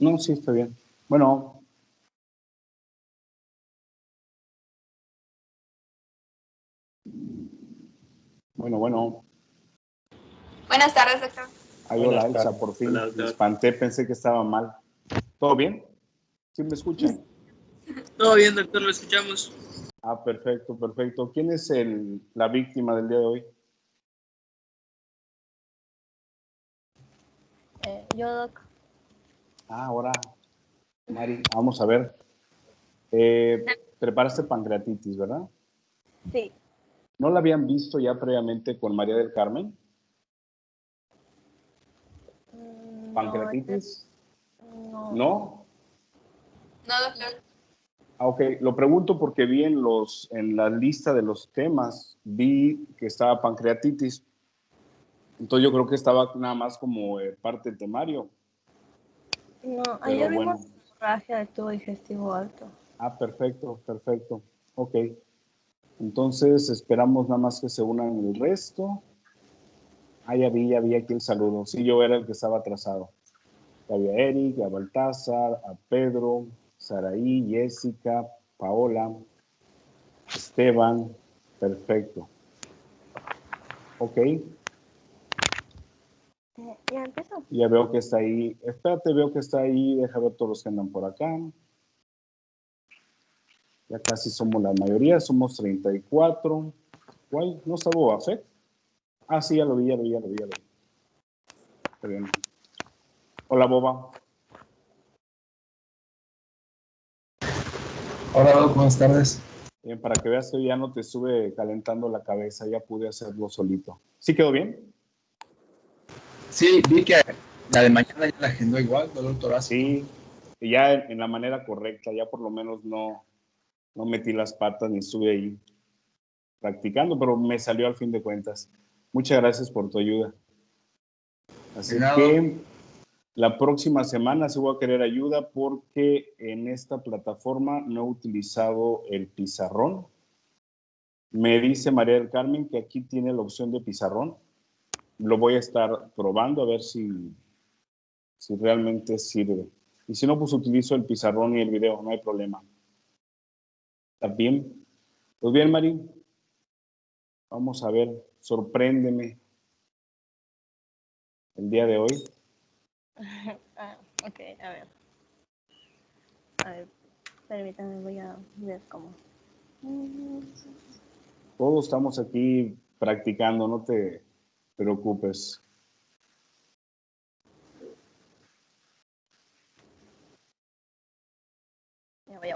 No, sí, está bien. Bueno. Bueno. Buenas tardes, doctor. Ay, hola, Elsa, por fin. Hola, Me doctor. espanté, pensé que estaba mal. ¿Todo bien? ¿Sí me escuchan? Todo bien, doctor, lo escuchamos. Ah, perfecto. ¿Quién es la víctima del día de hoy? Yo, doc. Ah, ahora, Mari, vamos a ver. Preparaste pancreatitis, ¿verdad? Sí. ¿No la habían visto ya previamente con María del Carmen? ¿Pancreatitis? No. ¿No? No, doctor. Ah, ok. Lo pregunto porque vi en la lista de los temas, vi que estaba pancreatitis. Entonces yo creo que estaba nada más como parte del temario. No, Pero ayer bueno. vimos hemorragia de tubo digestivo alto. Ah, perfecto. Ok. Entonces esperamos nada más que se unan el resto. Ah, ya vi aquí el saludo. Sí, yo era el que estaba atrasado. Había Eric, a Baltasar, a Pedro, Saraí, Jessica, Paola, Esteban. Perfecto. Ok. ¿Ya empezó? Ya veo que está ahí. Espérate, veo que está ahí. Deja ver todos los que andan por acá. Ya casi somos la mayoría. Somos 34. ¿Cuál? ¿No está Boba Fett? Ah, sí, ya lo vi. Está bien. Hola, Boba. Hola, Doc, buenas tardes. Bien, para que veas que ya no te estuve calentando la cabeza, ya pude hacerlo solito. ¿Sí quedó bien? Sí, vi que la de mañana ya la agendó igual, dolor torácico. Sí, y ya en la manera correcta, ya por lo menos no metí las patas ni estuve ahí practicando, pero me salió al fin de cuentas. Muchas gracias por tu ayuda. Así que la próxima semana sí voy a querer ayuda porque en esta plataforma no he utilizado el pizarrón. Me dice María del Carmen que aquí tiene la opción de pizarrón. Lo voy a estar probando a ver si realmente sirve. Y si no, pues utilizo el pizarrón y el video, no hay problema. ¿Está bien? Pues bien, Mari. Vamos a ver, sorpréndeme el día de hoy. Ok, a ver. Permítame, voy a ver cómo. Todos estamos aquí practicando, no te preocupes. Ya voy.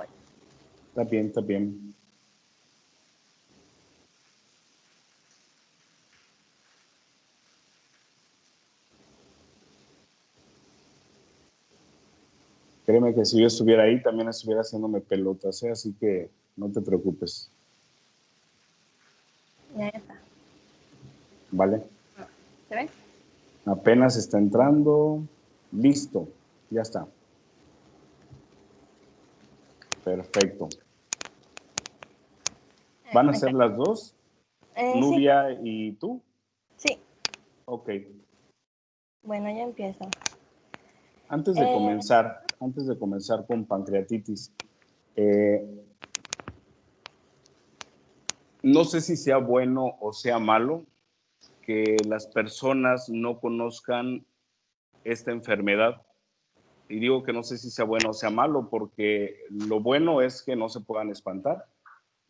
Está bien. Créeme que si yo estuviera ahí, también estuviera haciéndome pelotas, ¿eh? Así que no te preocupes. Ya está. ¿Vale? ¿Se ve? Apenas está entrando. Listo. Ya está. Perfecto. ¿Van a ser las dos? ¿Nubia y tú? Sí. Ok. Bueno, ya empiezo. Antes de comenzar con pancreatitis, no sé si sea bueno o sea malo que las personas no conozcan esta enfermedad. Y digo que no sé si sea bueno o sea malo, porque lo bueno es que no se puedan espantar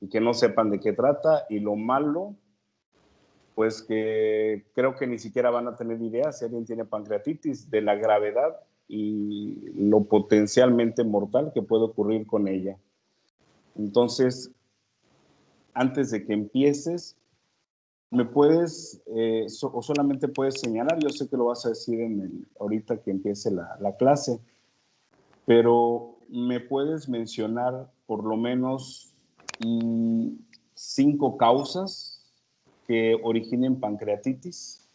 y que no sepan de qué trata, y lo malo, pues que creo que ni siquiera van a tener idea si alguien tiene pancreatitis de la gravedad y lo potencialmente mortal que puede ocurrir con ella. Entonces, antes de que empieces, ¿me puedes, o solamente puedes señalar? Yo sé que lo vas a decir ahorita que empiece la clase, pero ¿me puedes mencionar por lo menos 5 causas que originen pancreatitis?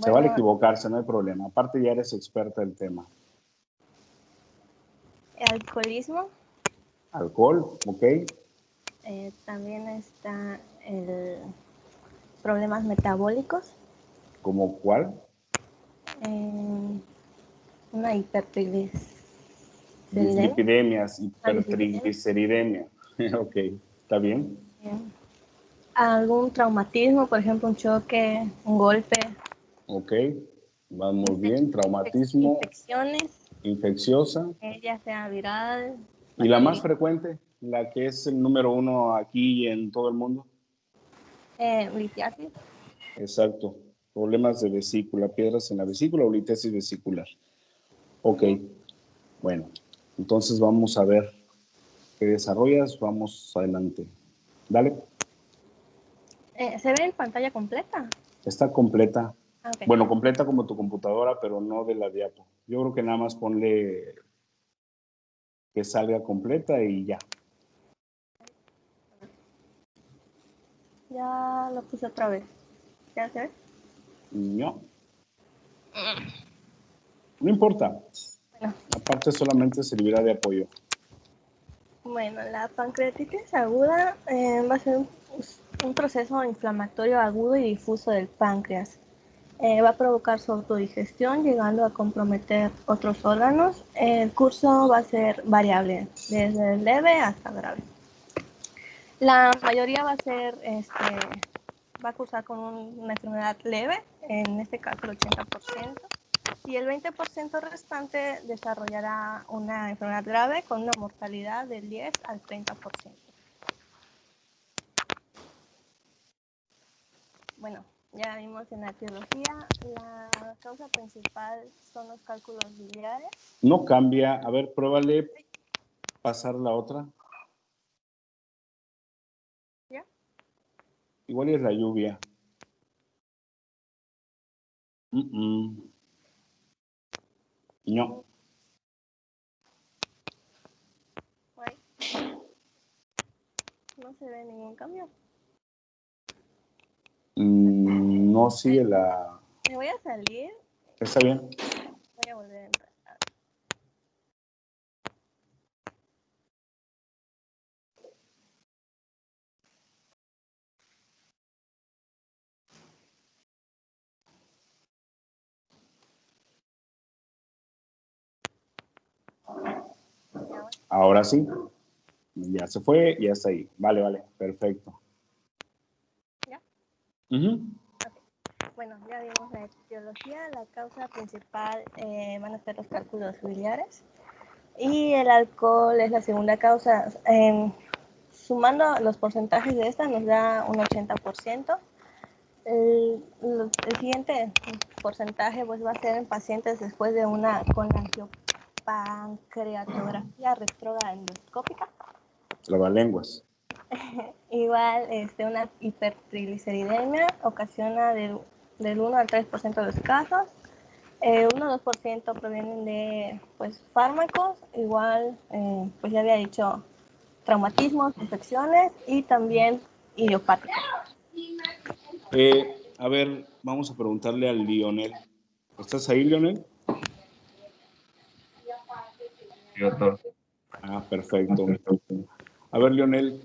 Se vale equivocarse, no hay problema. Aparte ya eres experta del tema. Alcoholismo. Alcohol, ok. También está el problemas metabólicos. ¿Como cuál? una hipertrigliceridemia. Dislipidemias, hipertrigliceridemia. Ok, ¿está bien? Algún traumatismo, por ejemplo, un choque, un golpe. Ok, vamos bien. Traumatismo, Infecciones, infecciosa. ya sea viral. ¿Y la más frecuente? La que es el número 1 aquí y en todo el mundo. Litiasis. Exacto. Problemas de vesícula, piedras en la vesícula o litesis vesicular. Ok, bueno. Entonces vamos a ver qué desarrollas. Vamos adelante. Dale. ¿Se ve en pantalla completa? Está completa. Okay. Bueno, completa como tu computadora, pero no de la diapo. Yo creo que nada más ponle que salga completa y ya. Ya lo puse otra vez. ¿Ya se ve? No. No importa. Bueno. Aparte solamente servirá de apoyo. Bueno, la pancreatitis aguda va a ser un proceso inflamatorio agudo y difuso del páncreas. Va a provocar su autodigestión, llegando a comprometer otros órganos. El curso va a ser variable, desde leve hasta grave. La mayoría va a ser, va a cursar con una enfermedad leve, en este caso el 80%, y el 20% restante desarrollará una enfermedad grave con una mortalidad del 10 al 30%. Bueno, ya vimos en la etiología, la causa principal son los cálculos biliares. No cambia. A ver, pruébale pasar la otra. ¿Ya? Igual es la lluvia. No. No se ve ningún cambio. No sigue la... Me voy a salir. Está bien. Voy a volver a entrar. Ahora sí. Ya se fue, ya está ahí. Vale, vale. Perfecto. ¿Ya? Okay. Bueno, ya vimos la etiología. La causa principal van a ser los cálculos biliares. Y el alcohol es la segunda causa. Sumando los porcentajes de esta nos da un 80%. El siguiente porcentaje pues, va a ser en pacientes después de una colangiopancreatografía retrógrada endoscópica. Trabalenguas. Igual una hipertrigliceridemia ocasiona del 1 al 3% de los casos. 1 o 2% provienen de pues, fármacos, igual pues ya había dicho traumatismos, infecciones y también idiopáticos. A ver, vamos a preguntarle a Lionel. ¿Estás ahí, Lionel? Sí, doctor. Ah, perfecto. A ver, Lionel,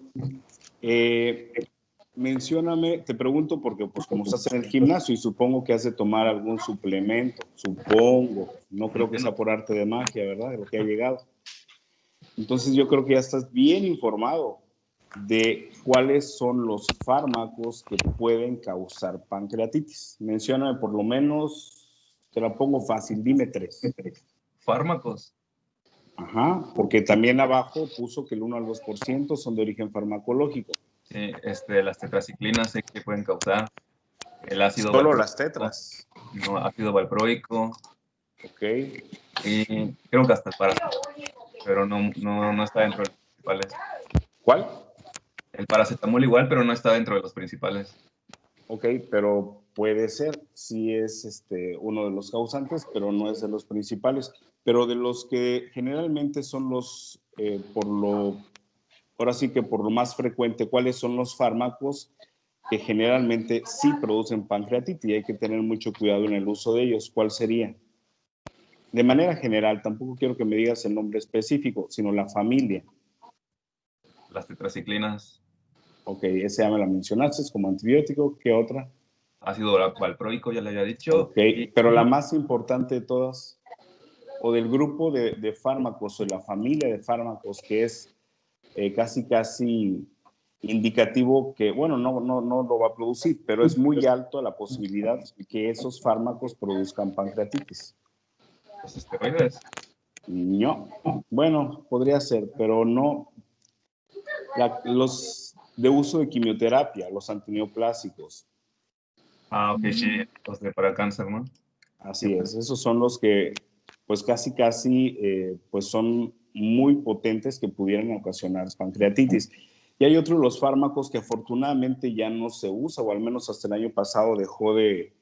mencióname, te pregunto porque pues como estás en el gimnasio y supongo que has de tomar algún suplemento, supongo, no creo que sea por arte de magia, ¿verdad? De lo que ha llegado. Entonces yo creo que ya estás bien informado de cuáles son los fármacos que pueden causar pancreatitis. Mencióname por lo menos, te la pongo fácil, dime 3. ¿Fármacos? Ajá, porque también abajo puso que el 1 al 2% son de origen farmacológico. Sí, las tetraciclinas sé que pueden causar. El ácido Solo valproico, las tetras. no, ácido valproico. Ok. Y creo que hasta el paracetamol, pero no está dentro de los principales. ¿Cuál? El paracetamol igual, pero no está dentro de los principales. Ok, pero puede ser, sí es uno de los causantes, pero no es de los principales. Pero de los que generalmente son los, ahora sí que por lo más frecuente, ¿cuáles son los fármacos que generalmente sí producen pancreatitis y hay que tener mucho cuidado en el uso de ellos? ¿Cuál sería? De manera general, tampoco quiero que me digas el nombre específico, sino la familia. Las tetraciclinas. Ok, esa ya me la mencionaste, es como antibiótico. ¿Qué otra? Ácido valproico, ya le había dicho. Ok, pero la más importante de todas. o del grupo de fármacos o de la familia de fármacos que es casi indicativo que, bueno, no lo va a producir, pero es muy alto la posibilidad que esos fármacos produzcan pancreatitis. ¿Los esteroides? No, bueno, podría ser, pero no. Los de uso de quimioterapia, los antineoplásicos. Ah, ok, sí, los de para cáncer, ¿no? Así es, esos son los que, pues casi, pues son muy potentes que pudieran ocasionar pancreatitis. Y hay otros, los fármacos que afortunadamente ya no se usa, o al menos hasta el año pasado dejó de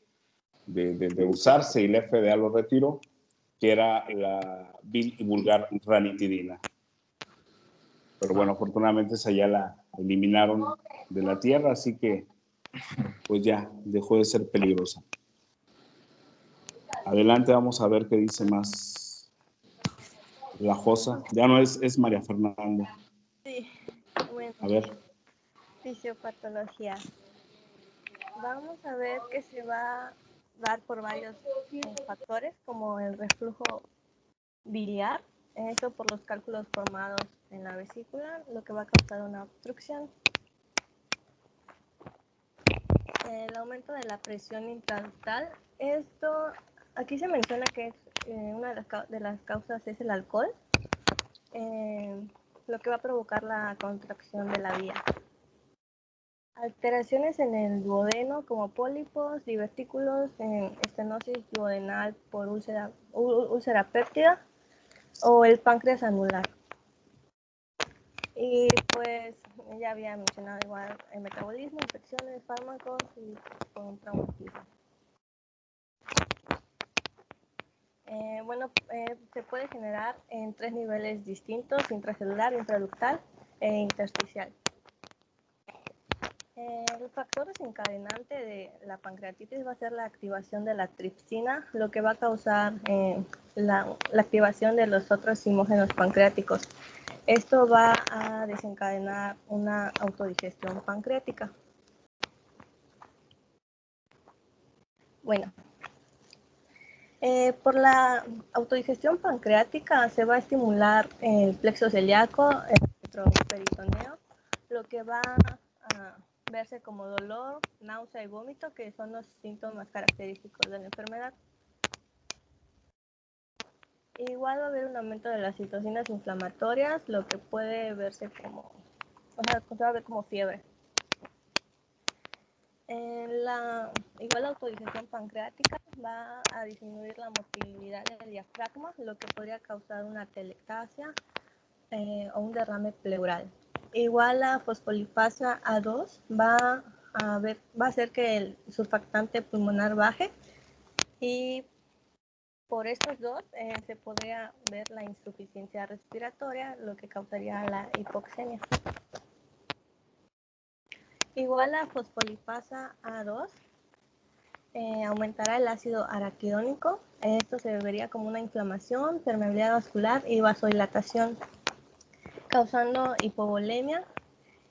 usarse y la FDA lo retiró, que era la vil y vulgar ranitidina. Pero bueno, afortunadamente esa ya la eliminaron de la tierra, así que pues ya dejó de ser peligrosa. Adelante, vamos a ver qué dice más la Josa. Ya no es María Fernanda. Sí, bueno, A ver. fisiopatología. Vamos a ver que se va a dar por varios factores, como el reflujo biliar, eso por los cálculos formados en la vesícula, lo que va a causar una obstrucción. El aumento de la presión intraductal, esto, aquí se menciona que es, una de las causas es el alcohol, lo que va a provocar la contracción de la vía. Alteraciones en el duodeno como pólipos, divertículos, estenosis duodenal por úlcera péptida o el páncreas anular. Y pues ya había mencionado igual el metabolismo, infecciones, fármacos y con traumatismo. Se puede generar en 3 niveles distintos: intracelular, intraductal e intersticial. El factor desencadenante de la pancreatitis va a ser la activación de la tripsina, lo que va a causar la activación de los otros simógenos pancreáticos. Esto va a desencadenar una autodigestión pancreática. Bueno, por la autodigestión pancreática se va a estimular el plexo celíaco, el peritoneo, lo que va a verse como dolor, náusea y vómito, que son los síntomas característicos de la enfermedad. Igual va a haber un aumento de las citocinas inflamatorias, lo que puede verse como, se va a ver como fiebre. Igual la autodigestión pancreática va a disminuir la motilidad del diafragma, lo que podría causar una atelectasia o un derrame pleural. Igual la fosfolipasa A2 va a hacer que el surfactante pulmonar baje, y por estos dos se podría ver la insuficiencia respiratoria, lo que causaría la hipoxemia. Igual la fosfolipasa A2 aumentará el ácido araquidónico. Esto se vería como una inflamación, permeabilidad vascular y vasodilatación, causando hipovolemia,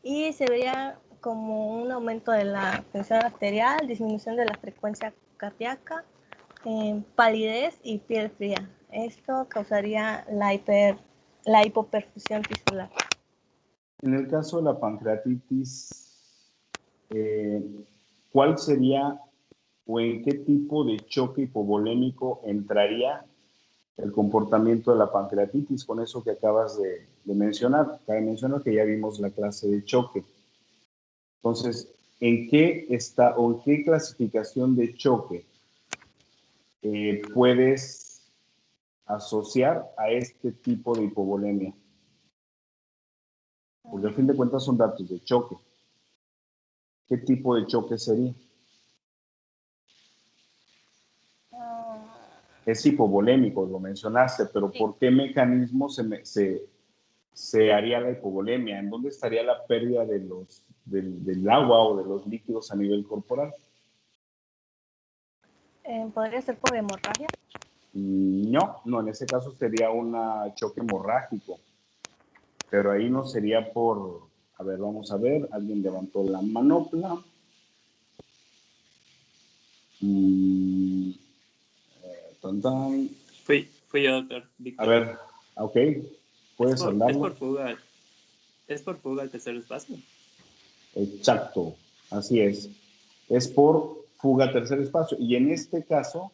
y se vería como un aumento de la presión arterial, disminución de la frecuencia cardíaca, palidez y piel fría. Esto causaría la hipoperfusión tisular. En el caso de la pancreatitis, ¿cuál sería o en qué tipo de choque hipovolémico entraría el comportamiento de la pancreatitis? Con eso que acabas de mencionar. Cabe mencionar que ya vimos la clase de choque. Entonces, ¿en qué está o en qué clasificación de choque puedes asociar a este tipo de hipovolemia? Porque al fin de cuentas son datos de choque. ¿Qué tipo de choque sería? Es hipovolémico, lo mencionaste, pero Sí. ¿por qué mecanismo se haría la hipovolemia? ¿En dónde estaría la pérdida del agua o de los líquidos a nivel corporal? ¿Podría ser por hemorragia? No, en ese caso sería un choque hemorrágico, pero ahí no sería por, a ver, vamos a ver, alguien levantó la manopla. Fui yo, doctor. A Víctor. ver, ok, puedes Es hablarlo. por fuga. Es por fuga al tercer espacio. Exacto, así es. Es por fuga a tercer espacio. Y en este caso,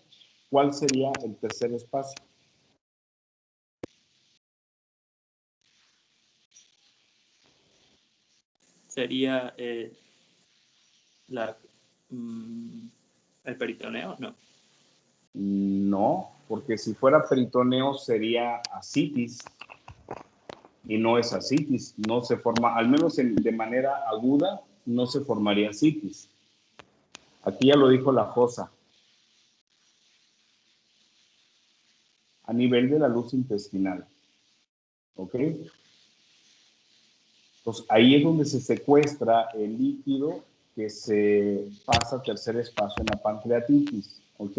¿cuál sería el tercer espacio? Sería el peritoneo, ¿no? No, porque si fuera peritoneo sería ascitis y no es ascitis, no se forma, al menos de manera aguda, no se formaría ascitis. Aquí ya lo dijo la fosa. A nivel de la luz intestinal. ¿Ok? Entonces ahí es donde se secuestra el líquido que se pasa a tercer espacio en la pancreatitis. ¿Ok?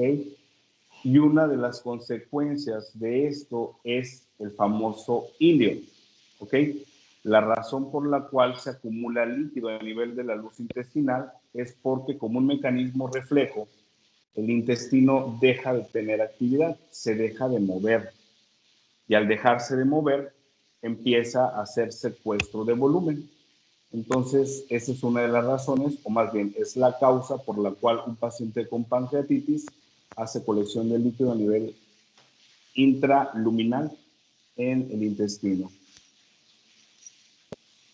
Y una de las consecuencias de esto es el famoso ilio, ¿ok? La razón por la cual se acumula líquido a nivel de la luz intestinal es porque como un mecanismo reflejo, el intestino deja de tener actividad, se deja de mover. Y al dejarse de mover, empieza a hacer secuestro de volumen. Entonces, esa es una de las razones, o más bien, es la causa por la cual un paciente con pancreatitis hace colección de líquido a nivel intraluminal en el intestino.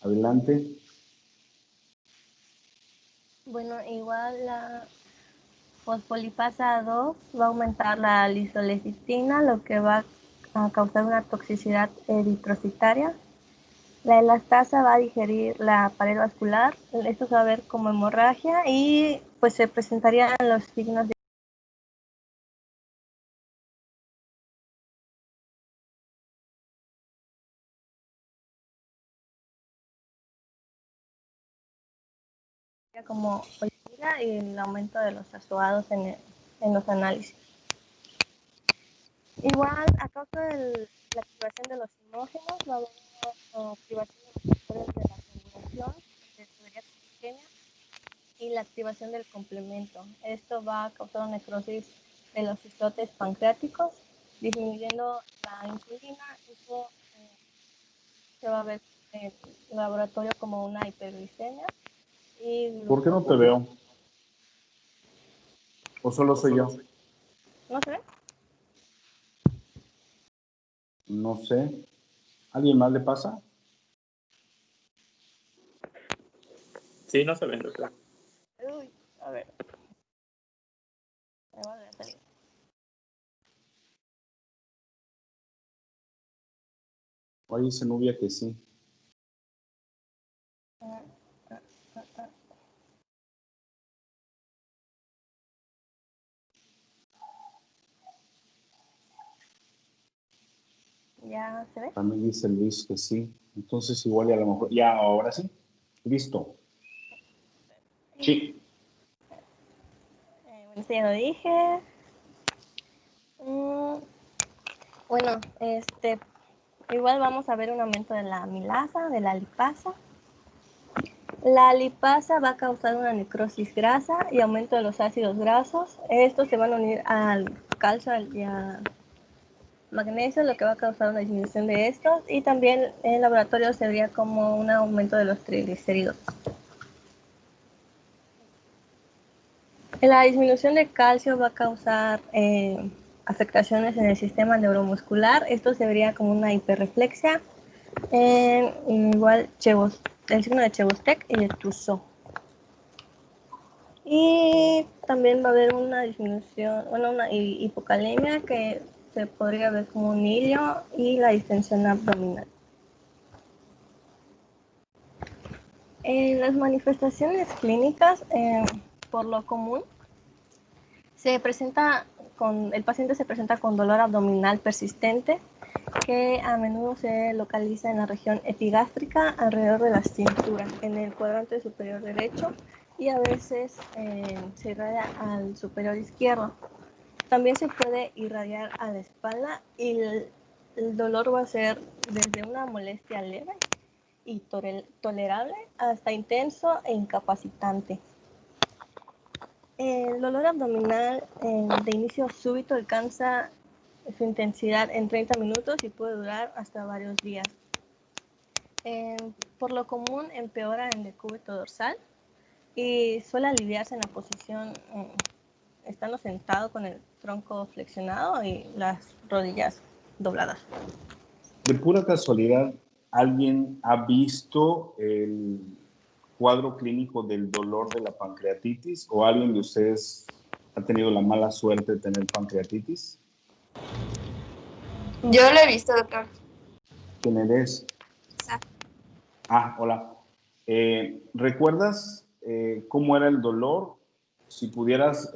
Adelante. Bueno, igual la fosfolipasa 2 va a aumentar la lisolectina, lo que va a causar una toxicidad eritrocitaria. La elastasa va a digerir la pared vascular, esto se va a ver como hemorragia y pues se presentarían los signos de como olivina y el aumento de los azoados en los análisis. Igual, a causa de la activación de los simógenos, va a haber una activación de los factores de la coagulación, de tubería pequeña, y la activación del complemento. Esto va a causar una necrosis de los islotes pancreáticos, disminuyendo la insulina. Eso se va a ver en el laboratorio como una hiperglicemia. Y ¿Por qué no te veo? ¿O solo soy yo? ¿No se ve? No sé. ¿Alguien más le pasa? Sí, no se ven, doctor. Uy, a ver. Me va a salir. Oye, dice Nubia que sí. ¿Ya se ve? También dice Luis que sí. Entonces igual y a lo mejor... Ya, ahora sí. Listo. Sí. Bueno, esto ya lo dije. Bueno, igual vamos a ver un aumento de la amilasa, de la lipasa. La lipasa va a causar una necrosis grasa y aumento de los ácidos grasos. Estos se van a unir al calcio y al magnesio, lo que va a causar una disminución de estos. Y también en el laboratorio se vería como un aumento de los triglicéridos. La disminución de calcio va a causar afectaciones en el sistema neuromuscular. Esto se vería como una hiperreflexia. Igual el signo de Chebostek y de Trousseau. Y también va a haber una disminución, bueno, una hipocalemia que se podría ver como un hilio y la distensión abdominal. En las manifestaciones clínicas, por lo común, el paciente se presenta con dolor abdominal persistente que a menudo se localiza en la región epigástrica alrededor de la cintura, en el cuadrante superior derecho y a veces se irradia al superior izquierdo. También se puede irradiar a la espalda y el dolor va a ser desde una molestia leve y tolerable hasta intenso e incapacitante. El dolor abdominal de inicio súbito alcanza su intensidad en 30 minutos y puede durar hasta varios días. Por lo común empeora en decúbito dorsal y suele aliviarse en la posición estando sentado con el tronco flexionado y las rodillas dobladas. De pura casualidad, ¿alguien ha visto el cuadro clínico del dolor de la pancreatitis o alguien de ustedes ha tenido la mala suerte de tener pancreatitis? Yo lo he visto, doctor. ¿Quién eres? Sa- Hola. ¿Recuerdas cómo era el dolor? Si pudieras,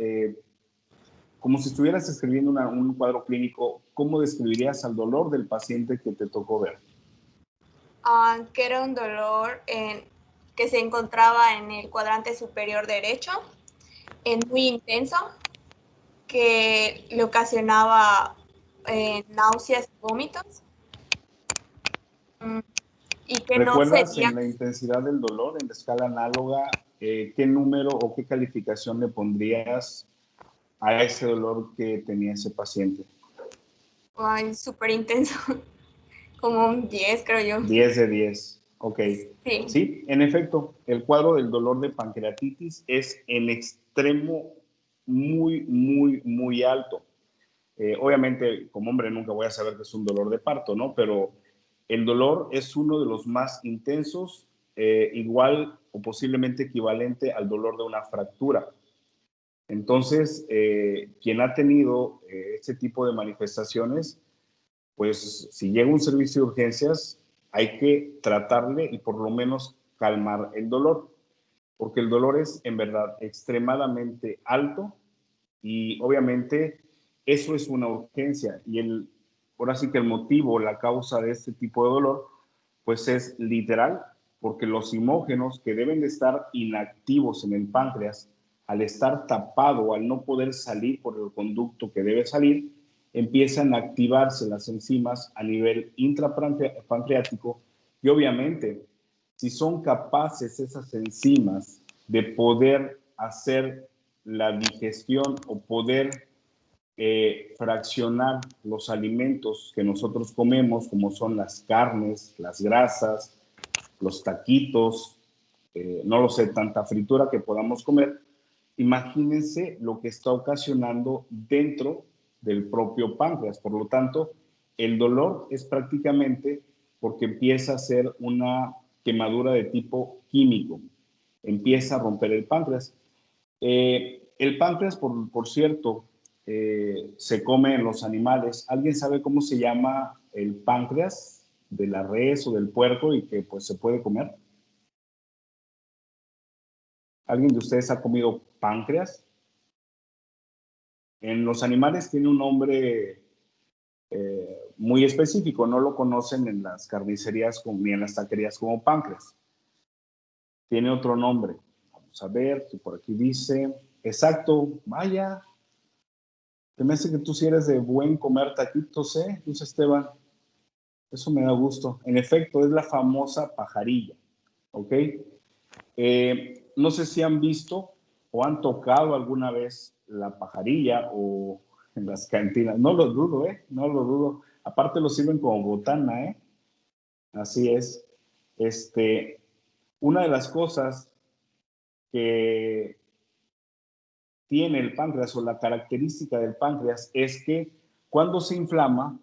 como si estuvieras escribiendo un cuadro clínico, ¿cómo describirías al dolor del paciente que te tocó ver? Que era un dolor que se encontraba en el cuadrante superior derecho, muy intenso, que le ocasionaba náuseas y vómitos, y que no ¿Recuerdas cedía. en la intensidad del dolor, en la escala análoga, qué número o qué calificación le pondrías a ese dolor que tenía ese paciente? Ay, súper intenso, como un 10, creo yo. 10 de 10, ok. Sí. Sí, en efecto, el cuadro del dolor de pancreatitis es en extremo muy, muy, muy alto. Obviamente, como hombre nunca voy a saber que es un dolor de parto, ¿no? Pero el dolor es uno de los más intensos, igual o posiblemente equivalente al dolor de una fractura. Entonces, quien ha tenido este tipo de manifestaciones, pues si llega un servicio de urgencias, hay que tratarle y por lo menos calmar el dolor, porque el dolor es en verdad extremadamente alto y obviamente eso es una urgencia y ahora sí que el motivo, la causa de este tipo de dolor, pues es literal, porque los imógenos que deben de estar inactivos en el páncreas, al estar tapado, al no poder salir por el conducto que debe salir, empiezan a activarse las enzimas a nivel intrapancreático y obviamente, si son capaces esas enzimas de poder hacer la digestión o poder fraccionar los alimentos que nosotros comemos, como son las carnes, las grasas, los taquitos, no lo sé, tanta fritura que podamos comer, imagínense lo que está ocasionando dentro del propio páncreas. Por lo tanto, el dolor es prácticamente porque empieza a ser una quemadura de tipo químico, empieza a romper el páncreas. El páncreas, por cierto, se come en los animales. ¿Alguien sabe cómo se llama el páncreas de la res o del puerco y que pues se puede comer? ¿Alguien de ustedes ha comido páncreas? En los animales tiene un nombre muy específico, no lo conocen en las carnicerías ni en las taquerías como páncreas. Tiene otro nombre. Vamos a ver, que por aquí dice, exacto, vaya, se me hace que tú sí eres de buen comer taquitos, Luis Esteban. Eso me da gusto. En efecto, es la famosa pajarilla, ¿ok? No sé si han visto o han tocado alguna vez la pajarilla o en las cantinas. No lo dudo, no lo dudo. Aparte lo sirven como botana, Así es. Una de las cosas que tiene el páncreas o la característica del páncreas es que cuando se inflama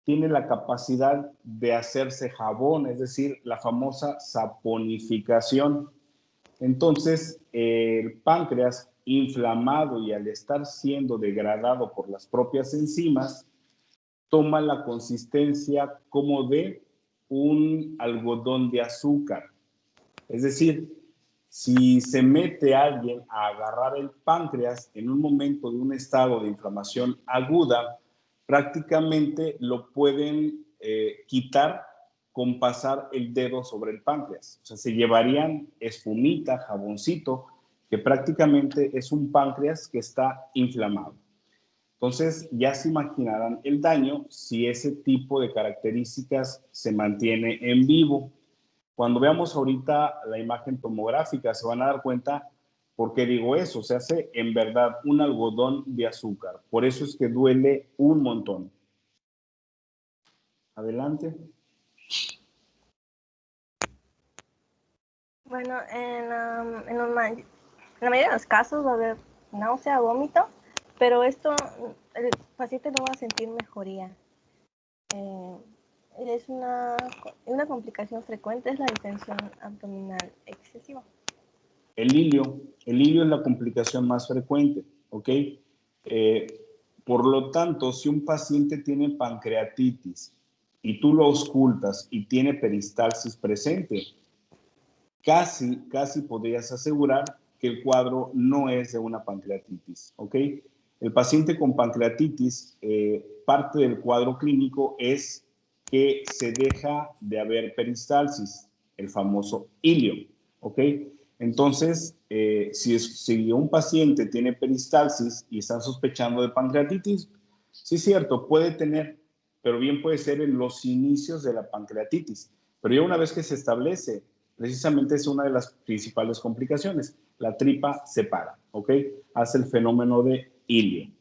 tiene la capacidad de hacerse jabón, es decir, la famosa saponificación. Entonces, el páncreas inflamado y al estar siendo degradado por las propias enzimas, toma la consistencia como de un algodón de azúcar. Es decir, si se mete alguien a agarrar el páncreas en un momento de un estado de inflamación aguda, prácticamente lo pueden quitar con pasar el dedo sobre el páncreas. O sea, se llevarían espumita, jaboncito, que prácticamente es un páncreas que está inflamado. Entonces, ya se imaginarán el daño si ese tipo de características se mantiene en vivo. Cuando veamos ahorita la imagen tomográfica, se van a dar cuenta ¿Por qué digo eso? Se hace en verdad un algodón de azúcar. Por eso es que duele un montón. Adelante. Bueno, en la mayoría de los casos va a haber náusea, vómito, pero esto el paciente no va a sentir mejoría. Es una complicación frecuente, es la distensión abdominal excesiva. El hilio es la complicación más frecuente, ¿ok? Por lo tanto, si un paciente tiene pancreatitis y tú lo auscultas y tiene peristalsis presente, casi podrías asegurar que el cuadro no es de una pancreatitis, ¿ok? El paciente con pancreatitis, parte del cuadro clínico es que se deja de haber peristalsis, el famoso hilio, ¿ok? Entonces, si un paciente tiene peristalsis y están sospechando de pancreatitis, sí es cierto, puede tener, pero bien puede ser en los inicios de la pancreatitis. Pero ya una vez que se establece, precisamente es una de las principales complicaciones. La tripa se para, ¿ok? Hace el fenómeno de hilio.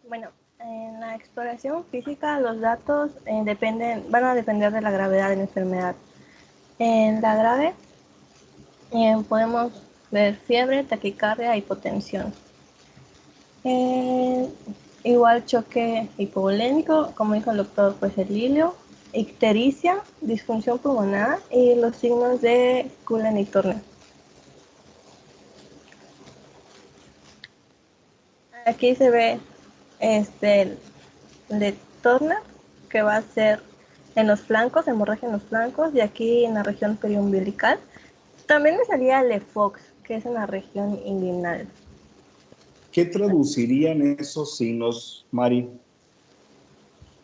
Bueno, en la exploración física los datos van a depender de la gravedad de la enfermedad. En la grave podemos ver fiebre, taquicardia, hipotensión. Igual choque hipovolémico, como dijo el doctor, pues el hilio, ictericia, disfunción pulmonar y los signos de Cullen y Turner. Aquí se ve el de Turner, que va a ser en los flancos, hemorragia en los flancos, y aquí en la región periumbilical. También me salía el de Fox, que es en la región inguinal. ¿Qué traducirían esos signos, Mari?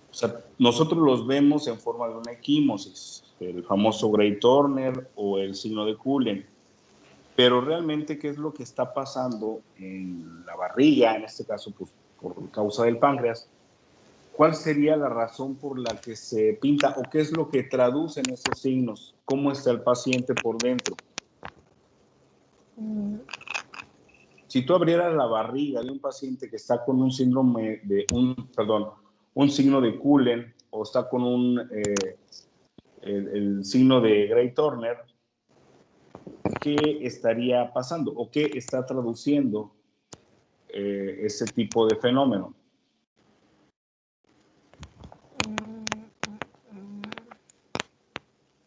O sea, nosotros los vemos en forma de una equimosis, el famoso Gray Turner o el signo de Cullen. Pero realmente, ¿qué es lo que está pasando en la barriga, en este caso, pues, por causa del páncreas? ¿Cuál sería la razón por la que se pinta o qué es lo que traducen esos signos? ¿Cómo está el paciente por dentro? Si tú abrieras la barriga de un paciente que está con un síndrome de un signo de Cullen o está con el signo de Gray Turner, ¿qué estaría pasando o qué está traduciendo ese tipo de fenómeno?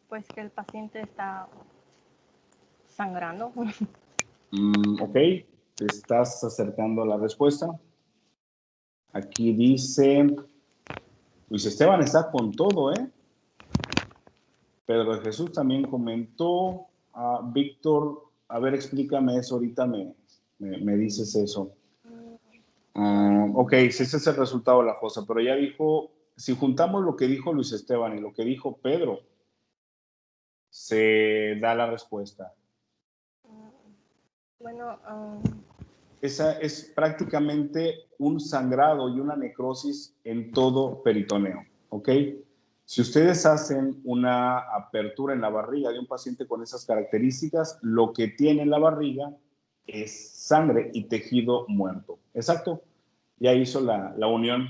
Pues que el paciente está sangrando. Ok, te estás acercando a la respuesta. Aquí dice, Luis Esteban está con todo, ¿eh? Pedro de Jesús también comentó. Víctor, a ver, explícame eso, ahorita me dices eso. Ok, si ese es el resultado de la fosa, pero ya dijo, si juntamos lo que dijo Luis Esteban y lo que dijo Pedro, se da la respuesta. Bueno, Esa es prácticamente un sangrado y una necrosis en todo peritoneo, ¿ok? Si ustedes hacen una apertura en la barriga de un paciente con esas características, lo que tiene en la barriga es sangre y tejido muerto. Exacto. Ya hizo la unión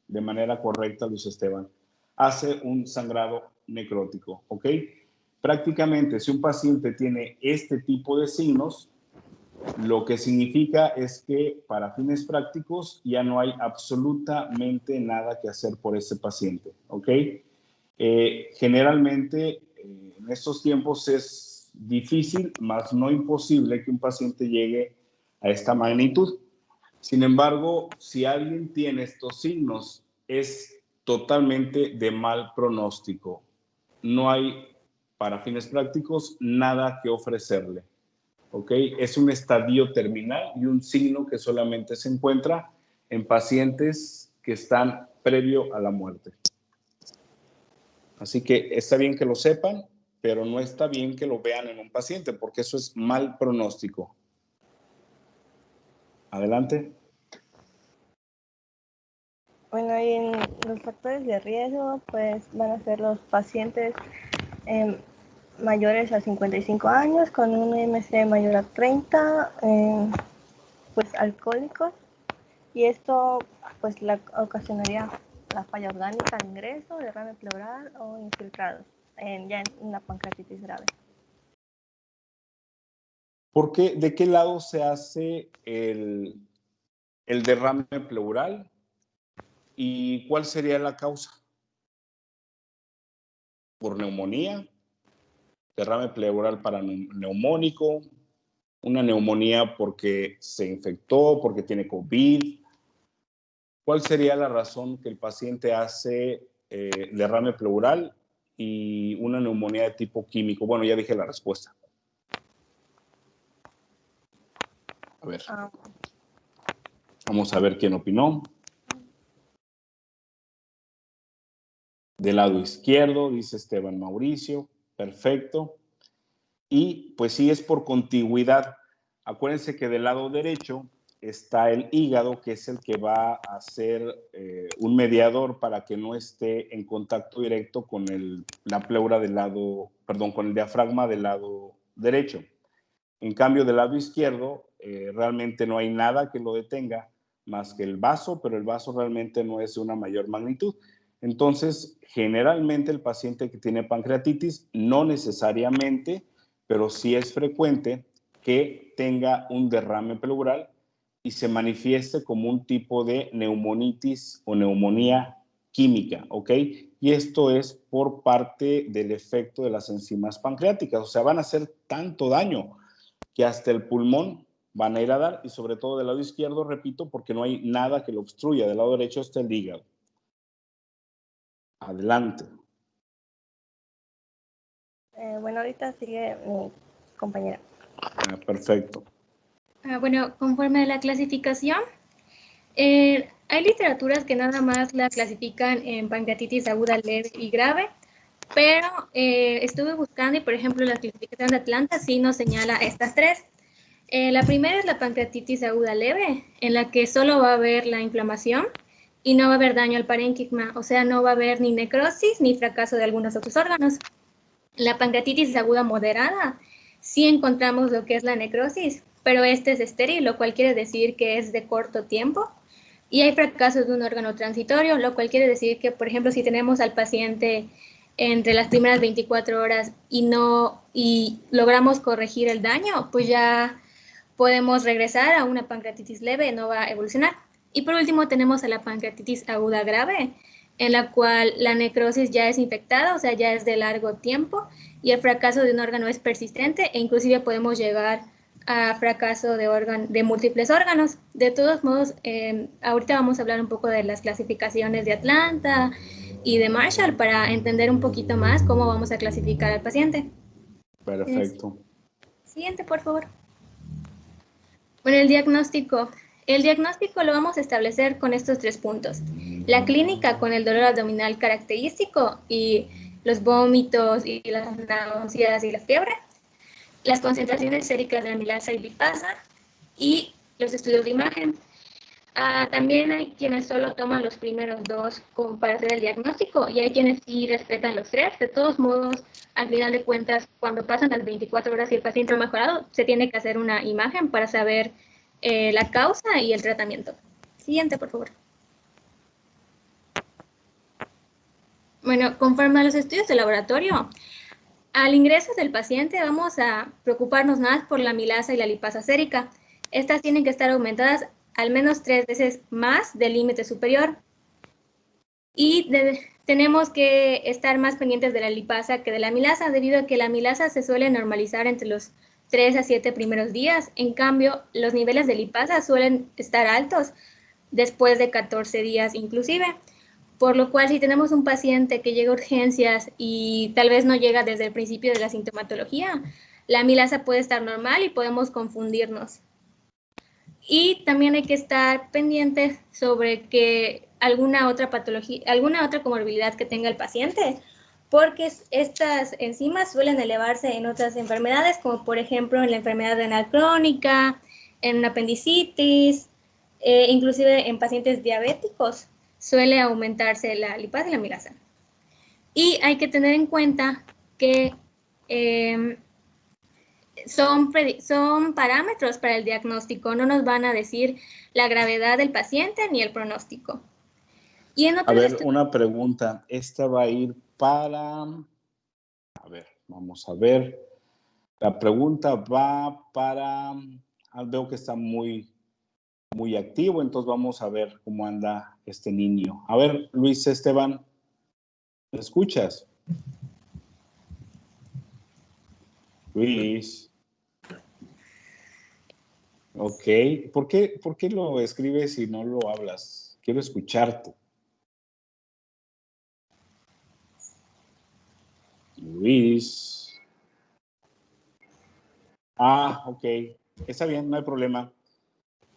de manera correcta Luis Esteban. Hace un sangrado necrótico, ¿ok? Prácticamente, si un paciente tiene este tipo de signos, lo que significa es que para fines prácticos ya no hay absolutamente nada que hacer por ese paciente, ¿ok? Generalmente en estos tiempos es difícil, más no imposible que un paciente llegue a esta magnitud. Sin embargo, si alguien tiene estos signos, es totalmente de mal pronóstico. No hay, para fines prácticos, nada que ofrecerle. ¿Ok? Es un estadio terminal y un signo que solamente se encuentra en pacientes que están previo a la muerte. Así que está bien que lo sepan, pero no está bien que lo vean en un paciente, porque eso es mal pronóstico. Adelante. bueno, y en los factores de riesgo, pues van a ser los pacientes mayores a 55 años con un IMC mayor a 30, pues alcohólicos, y esto pues ocasionaría la falla orgánica al ingreso, derrame pleural o infiltrados ya en una pancreatitis grave. ¿Por qué? ¿De qué lado se hace el derrame pleural? ¿Y cuál sería la causa? ¿Por neumonía? ¿Derrame pleural para neumónico? ¿Una neumonía porque se infectó, porque tiene COVID? ¿Cuál sería la razón que el paciente hace derrame pleural y una neumonía de tipo químico? Bueno, ya dije la respuesta. A ver. Vamos a ver quién opinó. Del lado izquierdo, dice Esteban Mauricio. Perfecto. Y pues sí, es por contigüidad. Acuérdense que del lado derecho está el hígado, que es el que va a ser un mediador para que no esté en contacto directo con la pleura del lado, perdón, con el diafragma del lado derecho. En cambio, del lado izquierdo, realmente no hay nada que lo detenga más que el vaso, pero el vaso realmente no es de una mayor magnitud. Entonces, generalmente el paciente que tiene pancreatitis, no necesariamente, pero sí es frecuente que tenga un derrame pleural y se manifieste como un tipo de neumonitis o neumonía química, ¿ok? Y esto es por parte del efecto de las enzimas pancreáticas, o sea, van a hacer tanto daño que hasta el pulmón van a ir a dar, y sobre todo del lado izquierdo, repito, porque no hay nada que lo obstruya. Del lado derecho está el hígado. Adelante. Bueno, ahorita sigue mi compañera. Perfecto. Bueno, conforme a la clasificación, hay literaturas que nada más la clasifican en pancreatitis aguda, leve y grave, pero estuve buscando y, por ejemplo, la clasificación de Atlanta sí nos señala estas tres. La primera es la pancreatitis aguda leve, en la que solo va a haber la inflamación y no va a haber daño al parénquima, o sea, no va a haber ni necrosis ni fracaso de algunos otros órganos. La pancreatitis aguda moderada, sí encontramos lo que es la necrosis, pero este es estéril, lo cual quiere decir que es de corto tiempo. Y hay fracasos de un órgano transitorio, lo cual quiere decir que, por ejemplo, si tenemos al paciente entre las primeras 24 horas y logramos corregir el daño, pues ya podemos regresar a una pancreatitis leve, no va a evolucionar. Y por último tenemos a la pancreatitis aguda grave, en la cual la necrosis ya es infectada, o sea, ya es de largo tiempo, y el fracaso de un órgano es persistente, e inclusive podemos llegar a fracaso de múltiples órganos. De todos modos, ahorita vamos a hablar un poco de las clasificaciones de Atlanta y de Marshall para entender un poquito más cómo vamos a clasificar al paciente. Perfecto. Siguiente, por favor. Bueno, el diagnóstico. El diagnóstico lo vamos a establecer con estos 3 puntos. La clínica con el dolor abdominal característico y los vómitos y las náuseas y la fiebre. Las concentraciones séricas de amilasa y lipasa y los estudios de imagen. También hay quienes solo toman los primeros 2 para hacer el diagnóstico y hay quienes sí respetan los 3. De todos modos, al final de cuentas, cuando pasan las 24 horas y el paciente ha mejorado, se tiene que hacer una imagen para saber la causa y el tratamiento. Siguiente, por favor. Bueno, conforme a los estudios de laboratorio, al ingreso del paciente vamos a preocuparnos más por la amilasa y la lipasa sérica. Estas tienen que estar aumentadas al menos 3 veces más del límite superior. Y tenemos que estar más pendientes de la lipasa que de la amilasa, debido a que la amilasa se suele normalizar entre los 3 a 7 primeros días. En cambio, los niveles de lipasa suelen estar altos después de 14 días inclusive. Por lo cual, si tenemos un paciente que llega a urgencias y tal vez no llega desde el principio de la sintomatología, la amilasa puede estar normal y podemos confundirnos. Y también hay que estar pendientes sobre que alguna otra patología, alguna otra comorbilidad que tenga el paciente, porque estas enzimas suelen elevarse en otras enfermedades, como por ejemplo en la enfermedad renal crónica, en una apendicitis, inclusive en pacientes diabéticos suele aumentarse la lipasa y la amilasa. Y hay que tener en cuenta que son parámetros para el diagnóstico, no nos van a decir la gravedad del paciente ni el pronóstico. Y en A ver, una pregunta. Esta va a ir para... A ver, vamos a ver. La pregunta va para... Veo que está muy activo, entonces vamos a ver cómo anda este niño. A ver, Luis Esteban, ¿me escuchas? Luis. Ok. ¿Por qué lo escribes y no lo hablas? Quiero escucharte. Luis. Ah, ok. Está bien, no hay problema.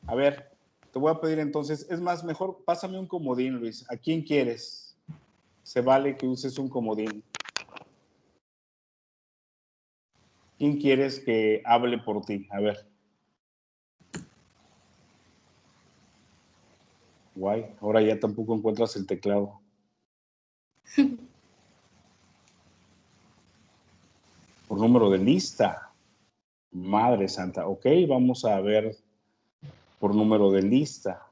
A ver, te voy a pedir entonces, es más, mejor pásame un comodín, Luis. ¿A quién quieres? Se vale que uses un comodín. ¿Quién quieres que hable por ti? A ver. Guay, ahora ya tampoco encuentras el teclado. Por número de lista. Madre santa. Ok, vamos a ver por número de lista.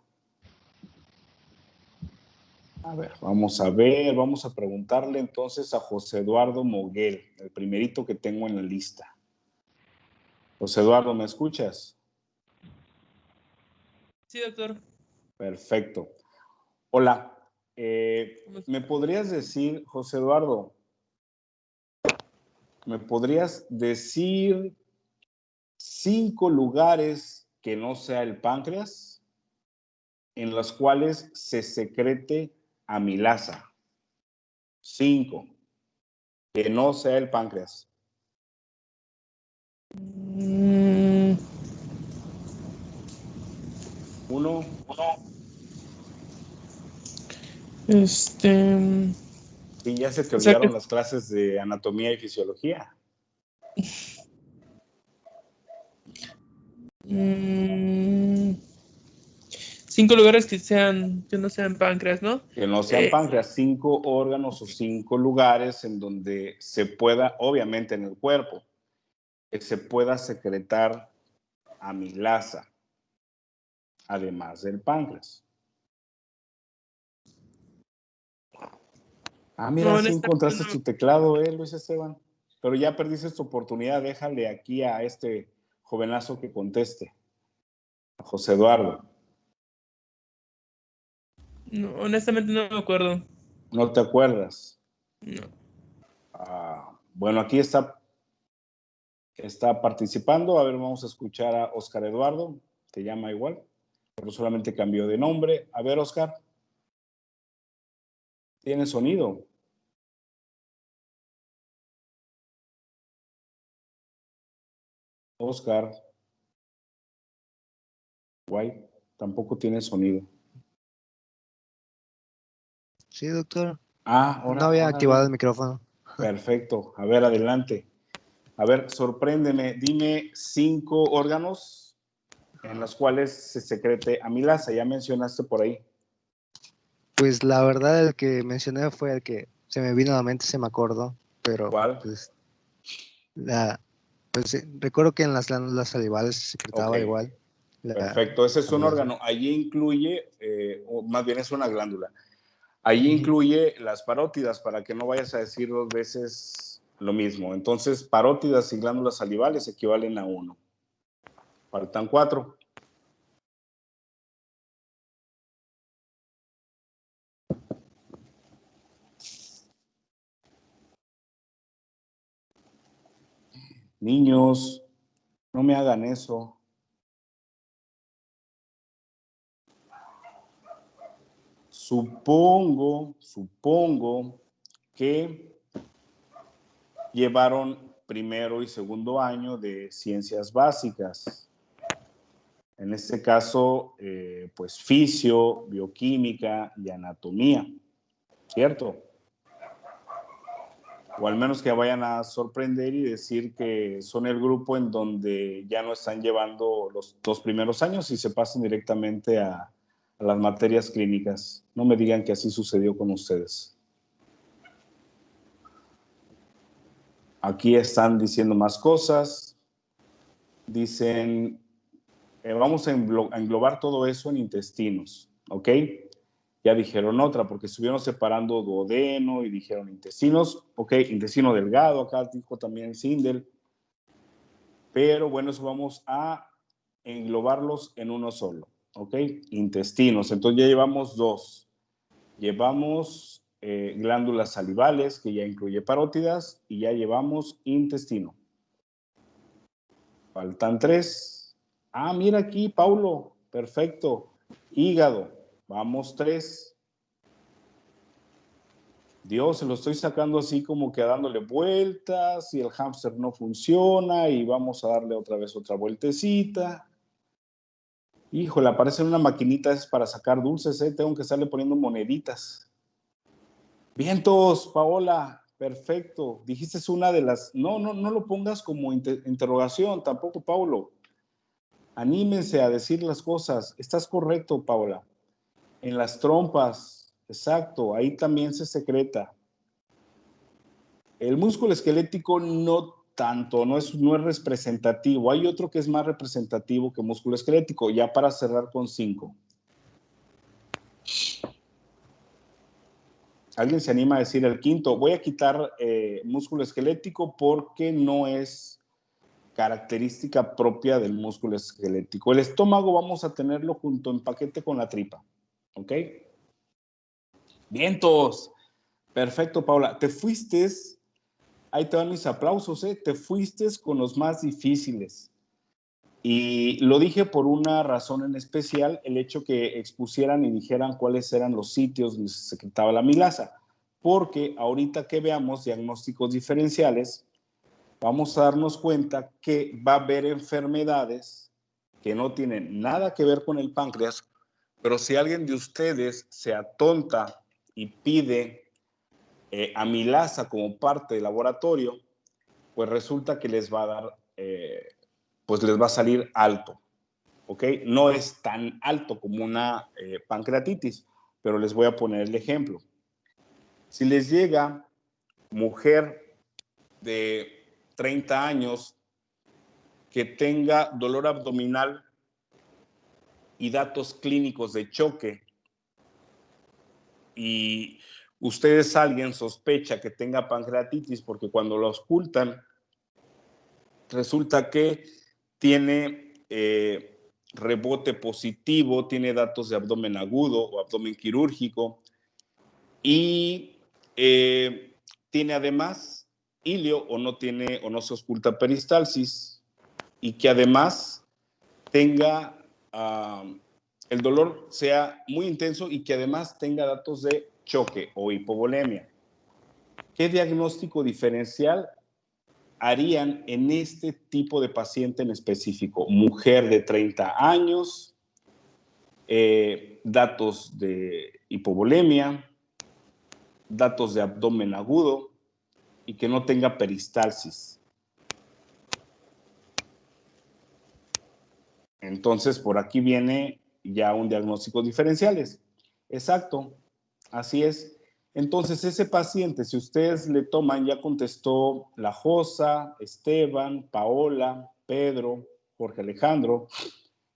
A ver, vamos a preguntarle entonces a José Eduardo Moguel, el primerito que tengo en la lista. José Eduardo, ¿me escuchas? Sí, doctor. Perfecto. Hola, ¿me podrías decir, José Eduardo, me podrías decir 5 lugares que no sea el páncreas en los cuales se secrete amilasa? 5, que no sea el páncreas. Uno. Sí, ya se te olvidaron las clases de anatomía y fisiología. 5 lugares que no sean páncreas, ¿no? Que no sean páncreas, 5 órganos o 5 lugares en donde se pueda, obviamente en el cuerpo, que se pueda secretar amilasa, además del páncreas. Ah, mira, sí encontraste tu teclado, Luis Esteban. Pero ya perdiste tu oportunidad, déjale aquí a este jovenazo que conteste. A José Eduardo. No, honestamente no me acuerdo. ¿No te acuerdas? No. Bueno, aquí está participando. A ver, vamos a escuchar a Oscar Eduardo. Te llama igual, pero solamente cambió de nombre. A ver, Oscar. ¿Tiene sonido? Oscar. Guay. Tampoco tiene sonido. Sí, doctor. Ahora, no había activado el micrófono. Perfecto. A ver, adelante. A ver, sorpréndeme. Dime 5 órganos en los cuales se secrete amilasa. Ya mencionaste por ahí. Pues la verdad el que mencioné fue el que se me vino a la mente, se me acordó. Pero ¿cuál? Pues recuerdo que en las glándulas salivales se secretaba igual. Perfecto, ese es un órgano. Allí incluye, o más bien es una glándula. Allí incluye las parótidas, para que no vayas a decir 2 veces lo mismo. Entonces, parótidas y glándulas salivales equivalen a 1. Faltan 4. Niños, no me hagan eso. Supongo que llevaron primero y segundo año de ciencias básicas. En este caso, pues fisio, bioquímica y anatomía, ¿cierto? O al menos que vayan a sorprender y decir que son el grupo en donde ya no están llevando los 2 primeros años y se pasen directamente a las materias clínicas. No me digan que así sucedió con ustedes. Aquí están diciendo más cosas. Dicen, vamos a englobar todo eso en intestinos, ¿ok? Ya dijeron otra, porque estuvieron separando duodeno y dijeron intestinos, ok, intestino delgado, acá dijo también Sindel. Pero bueno, eso vamos a englobarlos en uno solo, ¿ok? Intestinos. Entonces ya llevamos 2. Llevamos glándulas salivales, que ya incluye parótidas, y ya llevamos intestino. Faltan 3. Ah, mira aquí, Paulo. Perfecto. Hígado. Vamos 3. Dios, se lo estoy sacando así como que dándole vueltas y el hámster no funciona y vamos a darle otra vez otra vueltecita. Híjole, aparece una maquinita es para sacar dulces, ¿eh? Tengo que estarle poniendo moneditas. Vientos, Paola, perfecto. Dijiste una de las... No lo pongas como interrogación, tampoco, Paulo. Anímense a decir las cosas. Estás correcto, Paola. En las trompas, exacto, ahí también se secreta. El músculo esquelético no tanto, no es representativo. Hay otro que es más representativo que músculo esquelético, ya para cerrar con 5. ¿Alguien se anima a decir el quinto? Voy a quitar músculo esquelético porque no es característica propia del músculo esquelético. El estómago vamos a tenerlo junto en paquete con la tripa. ¿Ok? ¡Vientos! Perfecto, Paula. Te fuiste, ahí te van mis aplausos, te fuiste con los más difíciles. Y lo dije por una razón en especial, el hecho que expusieran y dijeran cuáles eran los sitios donde se secretaba la amilasa. Porque ahorita que veamos diagnósticos diferenciales, vamos a darnos cuenta que va a haber enfermedades que no tienen nada que ver con el páncreas, pero si alguien de ustedes se atonta y pide amilasa como parte del laboratorio, pues resulta que les va a dar... pues les va a salir alto, ¿ok? No es tan alto como una pancreatitis, pero les voy a poner el ejemplo. Si les llega mujer de 30 años que tenga dolor abdominal y datos clínicos de choque y ustedes alguien sospecha que tenga pancreatitis porque cuando lo ocultan resulta que tiene rebote positivo, tiene datos de abdomen agudo o abdomen quirúrgico y tiene además ilio o no se oculta peristalsis y que además tenga el dolor sea muy intenso y que además tenga datos de choque o hipovolemia. ¿Qué diagnóstico diferencial harían en este tipo de paciente en específico? Mujer de 30 años, datos de hipovolemia, datos de abdomen agudo y que no tenga peristalsis. Entonces, por aquí viene ya un diagnóstico diferenciales. Exacto, así es. Entonces, ese paciente, si ustedes le toman, ya contestó la Josa, Esteban, Paola, Pedro, Jorge Alejandro.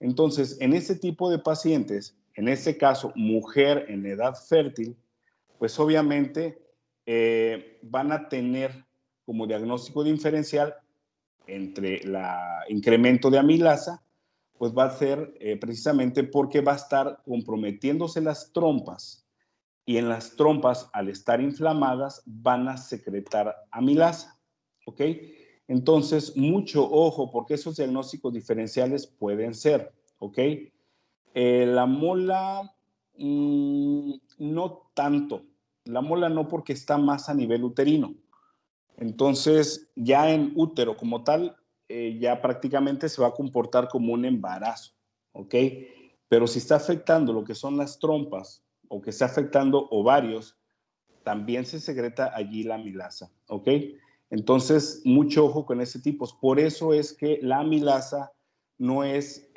Entonces, en ese tipo de pacientes, en este caso, mujer en edad fértil, pues obviamente van a tener como diagnóstico diferencial entre el incremento de amilasa, pues va a ser precisamente porque va a estar comprometiéndose las trompas y en las trompas, al estar inflamadas, van a secretar amilasa, ¿ok? Entonces, mucho ojo, porque esos diagnósticos diferenciales pueden ser, ¿ok? La mola, no tanto. La mola no, porque está más a nivel uterino. Entonces, ya en útero como tal, ya prácticamente se va a comportar como un embarazo, ¿ok? Pero si está afectando lo que son las trompas o que está afectando ovarios, también se secreta allí la amilasa, ¿ok? Entonces, mucho ojo con ese tipo. Por eso es que la amilasa no es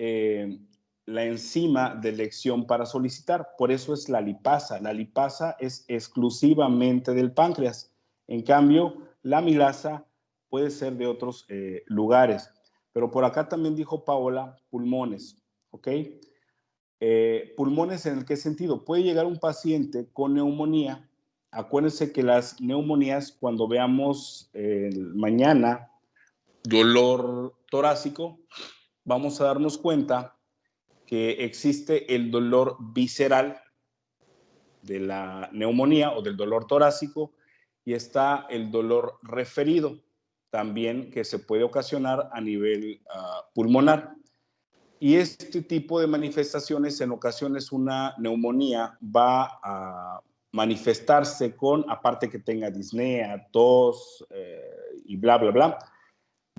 la enzima de elección para solicitar. Por eso es la lipasa. La lipasa es exclusivamente del páncreas. En cambio, la amilasa puede ser de otros lugares. Pero por acá también dijo Paola, pulmones, ¿ok? Pulmones, ¿en qué sentido? Puede llegar un paciente con neumonía. Acuérdense que las neumonías, cuando veamos mañana dolor torácico, vamos a darnos cuenta que existe el dolor visceral de la neumonía o del dolor torácico y está el dolor referido también que se puede ocasionar a nivel pulmonar. Y este tipo de manifestaciones, en ocasiones una neumonía va a manifestarse con, aparte que tenga disnea, tos y bla, bla, bla,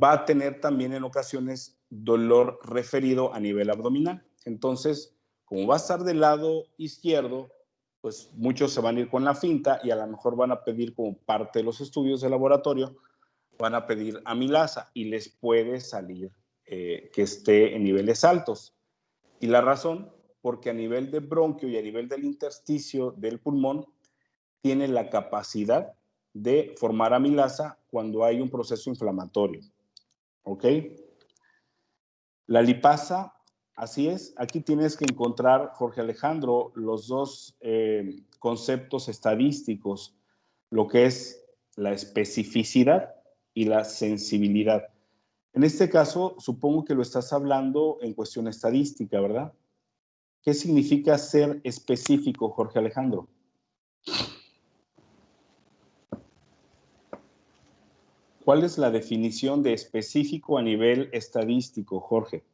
va a tener también en ocasiones dolor referido a nivel abdominal. Entonces, como va a estar del lado izquierdo, pues muchos se van a ir con la finta y a lo mejor van a pedir como parte de los estudios de laboratorio, van a pedir amilasa y les puede salir que esté en niveles altos. Y la razón, porque a nivel de bronquio y a nivel del intersticio del pulmón, tiene la capacidad de formar amilasa cuando hay un proceso inflamatorio. ¿Ok? La lipasa, así es. Aquí tienes que encontrar, Jorge Alejandro, los dos conceptos estadísticos, lo que es la especificidad y la sensibilidad. En este caso, supongo que lo estás hablando en cuestión estadística, ¿verdad? ¿Qué significa ser específico, Jorge Alejandro? ¿Cuál es la definición de específico a nivel estadístico, Jorge?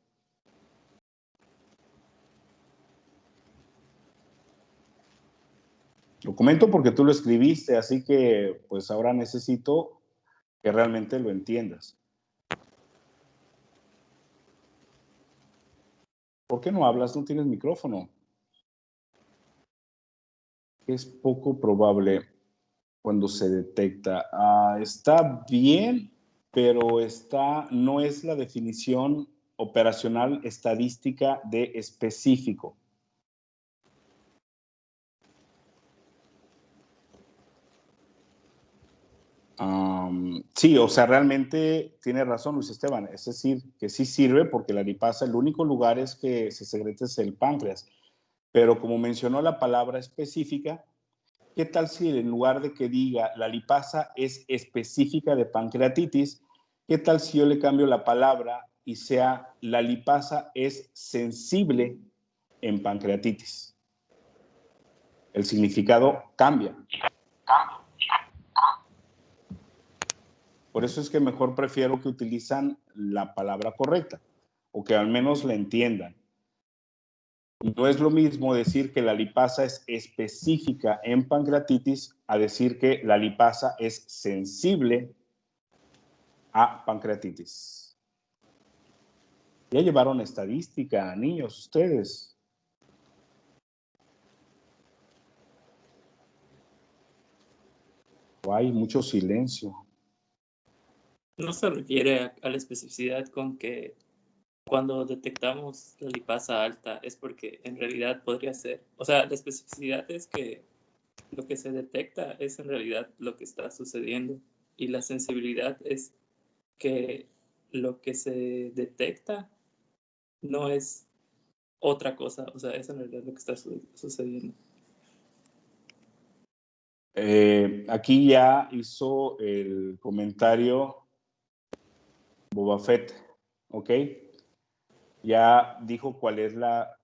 Lo comento porque tú lo escribiste, así que pues ahora necesito que realmente lo entiendas. ¿Por qué no hablas? No tienes micrófono. Es poco probable cuando se detecta. Está bien, pero no es la definición operacional estadística de específico. Sí, o sea, realmente tiene razón Luis Esteban, es decir, que sí sirve porque la lipasa, el único lugar es que se secreta es el páncreas, pero como mencionó la palabra específica, ¿qué tal si en lugar de que diga la lipasa es específica de pancreatitis, qué tal si yo le cambio la palabra y sea la lipasa es sensible en pancreatitis? El significado cambia. Por eso es que mejor prefiero que utilizan la palabra correcta o que al menos la entiendan. No es lo mismo decir que la lipasa es específica en pancreatitis a decir que la lipasa es sensible a pancreatitis. Ya llevaron estadística, niños, ustedes. Hay mucho silencio. No se refiere a la especificidad con que cuando detectamos la lipasa alta es porque en realidad podría ser. O sea, la especificidad es que lo que se detecta es en realidad lo que está sucediendo. Y la sensibilidad es que lo que se detecta no es otra cosa. O sea, es en realidad lo que está sucediendo. Aquí ya hizo el comentario Boba Fett, ¿ok? Ya dijo cuál es la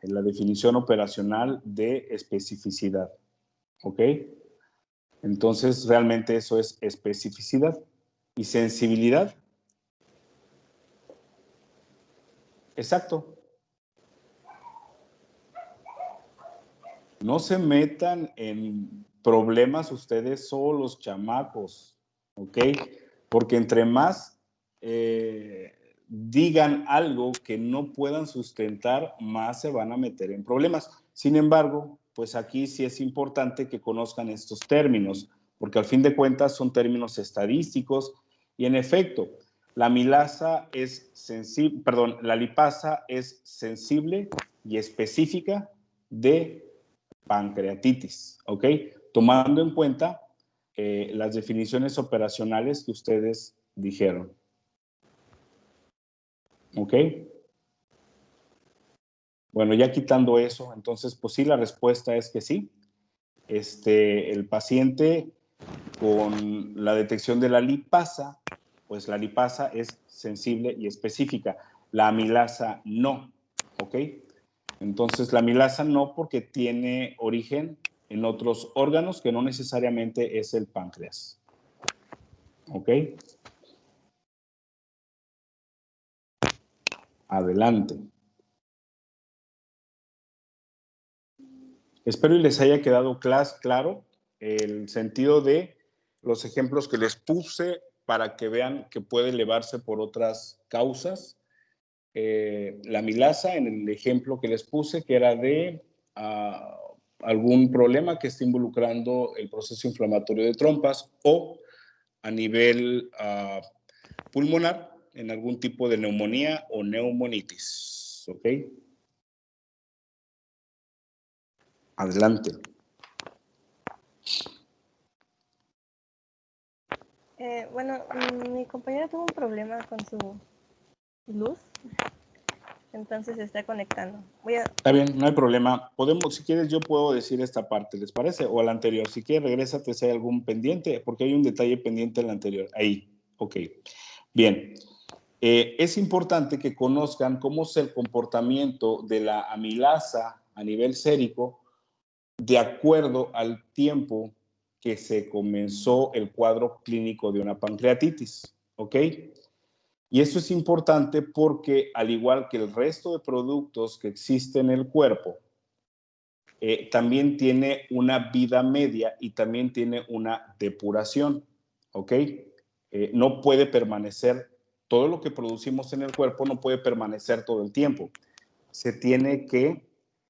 definición operacional de especificidad, ¿ok? Entonces, realmente eso es especificidad y sensibilidad. Exacto. No se metan en problemas ustedes solos, chamacos, ¿ok? Porque entre más digan algo que no puedan sustentar, más se van a meter en problemas. Sin embargo, pues aquí sí es importante que conozcan estos términos, porque al fin de cuentas son términos estadísticos y en efecto, la lipasa es sensible y específica de pancreatitis, ¿ok? Tomando en cuenta las definiciones operacionales que ustedes dijeron. ¿Ok? Bueno, ya quitando eso, entonces, pues sí, la respuesta es que sí. El paciente con la detección de la lipasa, pues la lipasa es sensible y específica. La amilasa no, ¿ok? Entonces, la amilasa no, porque tiene origen en otros órganos que no necesariamente es el páncreas. ¿Ok? Adelante. Espero y les haya quedado claro el sentido de los ejemplos que les puse para que vean que puede elevarse por otras causas. La amilasa, en el ejemplo que les puse, que era de algún problema que esté involucrando el proceso inflamatorio de trompas o a nivel pulmonar, en algún tipo de neumonía o neumonitis. ¿Ok? Adelante. Bueno, mi compañera tuvo un problema con su luz, entonces se está conectando. Está bien, no hay problema. Podemos, si quieres, yo puedo decir esta parte, ¿les parece? O la anterior. Si quieres, regrésate si hay algún pendiente, porque hay un detalle pendiente en la anterior. Ahí, ok. Bien. Es importante que conozcan cómo es el comportamiento de la amilasa a nivel sérico de acuerdo al tiempo que se comenzó el cuadro clínico de una pancreatitis, ¿ok? Y eso es importante porque, al igual que el resto de productos que existen en el cuerpo, también tiene una vida media y también tiene una depuración, ¿ok? No puede permanecer, todo lo que producimos en el cuerpo no puede permanecer todo el tiempo. Se tiene que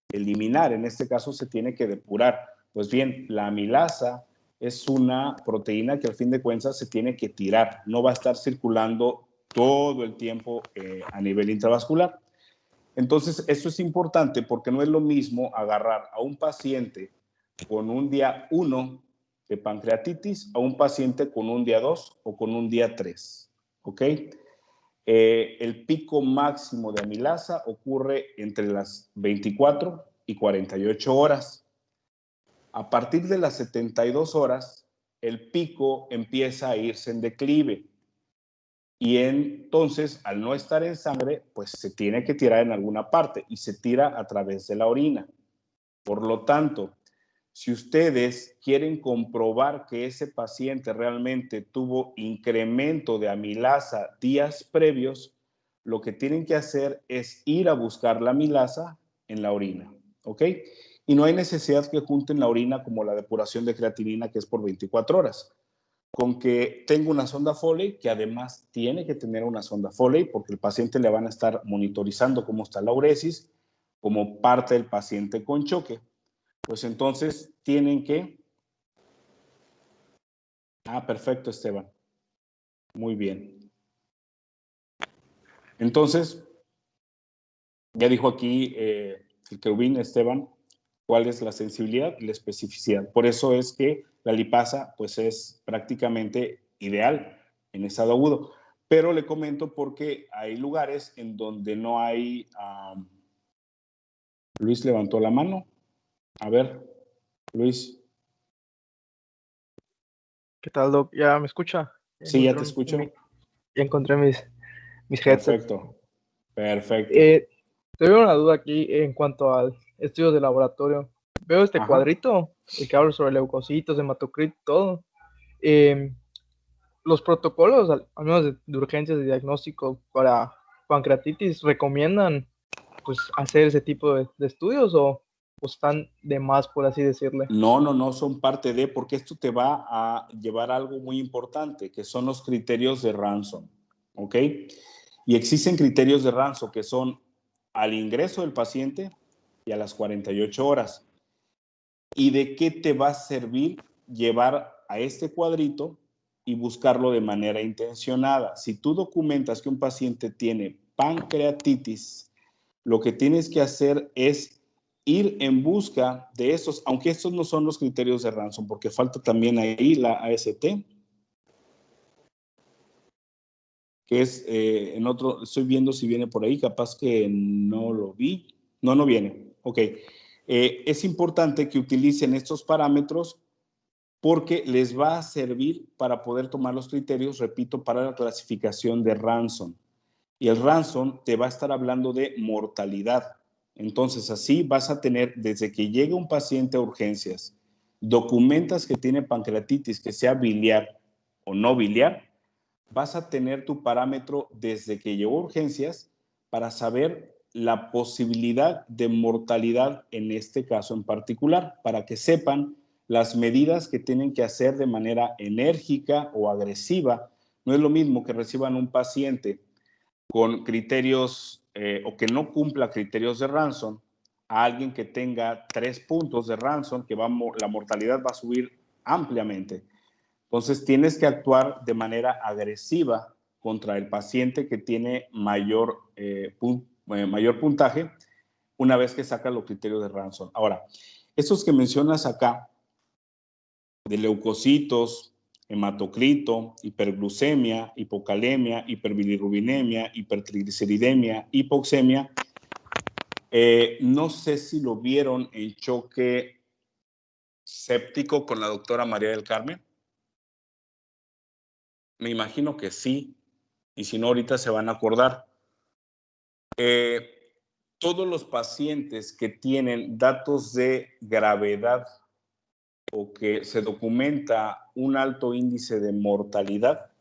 eliminar, en este caso se tiene que depurar. Pues bien, la amilasa es una proteína que al fin de cuentas se tiene que tirar, no va a estar circulando todo el tiempo a nivel intravascular. Entonces, eso es importante porque no es lo mismo agarrar a un paciente con un día 1 de pancreatitis a un paciente con un día 2 o con un día 3, ¿ok? El pico máximo de amilasa ocurre entre las 24 y 48 horas. A partir de las 72 horas, el pico empieza a irse en declive. Y entonces, al no estar en sangre, pues se tiene que tirar en alguna parte y se tira a través de la orina. Por lo tanto, si ustedes quieren comprobar que ese paciente realmente tuvo incremento de amilasa días previos, lo que tienen que hacer es ir a buscar la amilasa en la orina, ¿ok? Y no hay necesidad que junten la orina como la depuración de creatinina, que es por 24 horas. Con que tenga una sonda Foley, que además tiene que tener una sonda Foley, porque el paciente le van a estar monitorizando cómo está la uresis, como parte del paciente con choque. Pues entonces tienen que... perfecto, Esteban. Muy bien. Entonces, ya dijo aquí el querubín Esteban, cuál es la sensibilidad y la especificidad. Por eso es que la lipasa, pues, es prácticamente ideal en estado agudo. Pero le comento porque hay lugares en donde no hay... Luis levantó la mano. A ver, Luis. ¿Qué tal, Doc? ¿Ya me escucha? Sí, ya te escucho. Ya encontré mis headsets. Perfecto, perfecto. Tengo una duda aquí en cuanto al estudio de laboratorio. Veo este cuadrito, el que habla sobre leucocitos, hematocrit, todo. Los protocolos, al menos de urgencias de diagnóstico para pancreatitis, ¿recomiendan pues hacer ese tipo de estudios o están de más, por así decirle? No, son parte de, porque esto te va a llevar a algo muy importante, que son los criterios de Ransom, ¿ok? Y existen criterios de Ransom que son al ingreso del paciente y a las 48 horas. ¿Y de qué te va a servir llevar a este cuadrito y buscarlo de manera intencionada? Si tú documentas que un paciente tiene pancreatitis, lo que tienes que hacer es ir en busca de estos, aunque estos no son los criterios de Ransom, porque falta también ahí la AST, que es en otro, estoy viendo si viene por ahí, capaz que no lo vi. No viene. Ok. Es importante que utilicen estos parámetros porque les va a servir para poder tomar los criterios, repito, para la clasificación de Ransom. Y el Ransom te va a estar hablando de mortalidad. Entonces, así vas a tener, desde que llega un paciente a urgencias, documentas que tiene pancreatitis, que sea biliar o no biliar, vas a tener tu parámetro desde que llegó a urgencias para saber la posibilidad de mortalidad en este caso en particular, para que sepan las medidas que tienen que hacer de manera enérgica o agresiva. No es lo mismo que reciban un paciente con criterios o que no cumpla criterios de Ransom a alguien que tenga 3 puntos de Ransom, que la mortalidad va a subir ampliamente. Entonces tienes que actuar de manera agresiva contra el paciente que tiene mayor puntaje una vez que saca los criterios de Ransom. Ahora, estos que mencionas acá, de leucocitos, hematocrito, hiperglucemia, hipocalemia, hiperbilirrubinemia, hipertrigliceridemia, hipoxemia, no sé si lo vieron en choque séptico con la doctora María del Carmen. Me imagino que sí, y si no, ahorita se van a acordar. Todos los pacientes que tienen datos de gravedad o que se documenta un alto índice de mortalidad,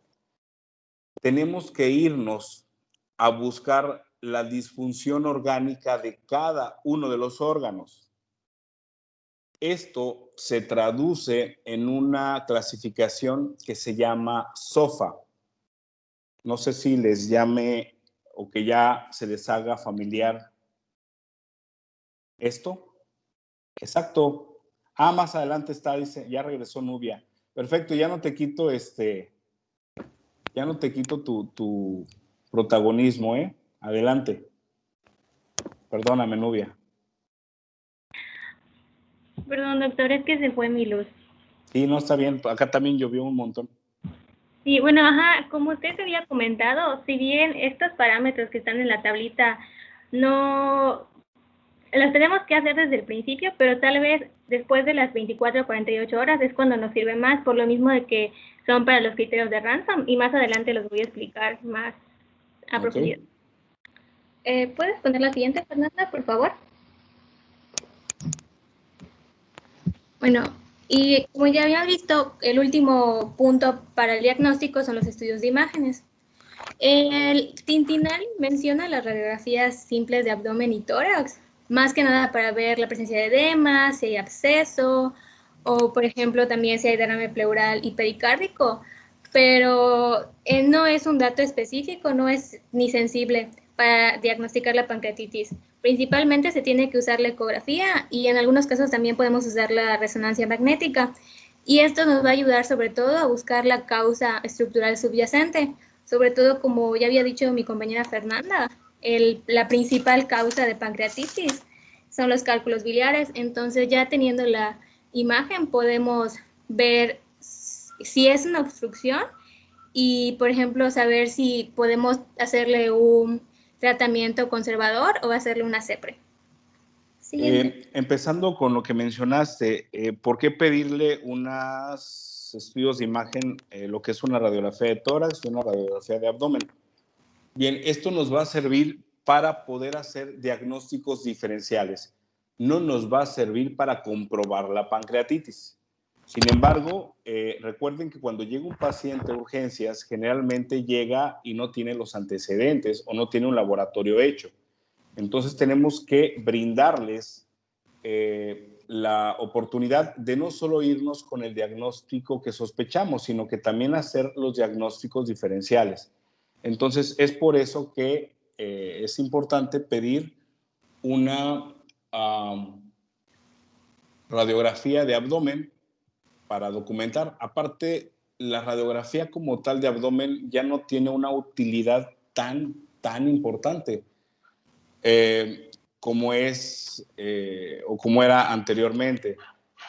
tenemos que irnos a buscar la disfunción orgánica de cada uno de los órganos. Esto se traduce en una clasificación que se llama SOFA. No sé si les llame o que ya se les haga familiar esto. Exacto. Más adelante está, dice, ya regresó Nubia. Perfecto, ya no te quito ya no te quito tu protagonismo, ¿eh? Adelante. Perdóname, Nubia. Perdón, doctor, es que se fue mi luz. Sí, no está bien. Acá también llovió un montón. Sí, bueno, como usted se había comentado, si bien estos parámetros que están en la tablita no los tenemos que hacer desde el principio, pero tal vez después de las 24 o 48 horas es cuando nos sirve más, por lo mismo de que son para los criterios de Ransom, y más adelante los voy a explicar más a profundidad. ¿Puedes poner la siguiente, Fernanda, por favor? Bueno, y como ya había visto, el último punto para el diagnóstico son los estudios de imágenes. El Tintinal menciona las radiografías simples de abdomen y tórax, más que nada para ver la presencia de edema, si hay absceso, o por ejemplo también si hay derrame pleural y pericárdico, pero no es un dato específico, no es ni sensible para diagnosticar la pancreatitis. Principalmente se tiene que usar la ecografía y en algunos casos también podemos usar la resonancia magnética. Y esto nos va a ayudar sobre todo a buscar la causa estructural subyacente, sobre todo como ya había dicho mi compañera Fernanda, la principal causa de pancreatitis son los cálculos biliares. Entonces ya teniendo la imagen podemos ver si es una obstrucción y, por ejemplo, saber si podemos hacerle un tratamiento conservador o hacerle una CEPRE. Empezando con lo que mencionaste, ¿por qué pedirle unos estudios de imagen, lo que es una radiografía de tórax y una radiografía de abdomen? Bien, esto nos va a servir para poder hacer diagnósticos diferenciales. No nos va a servir para comprobar la pancreatitis. Sin embargo, recuerden que cuando llega un paciente a urgencias, generalmente llega y no tiene los antecedentes o no tiene un laboratorio hecho. Entonces tenemos que brindarles la oportunidad de no solo irnos con el diagnóstico que sospechamos, sino que también hacer los diagnósticos diferenciales. Entonces es por eso que es importante pedir una radiografía de abdomen para documentar. Aparte, la radiografía como tal de abdomen ya no tiene una utilidad tan importante. como es o como era anteriormente.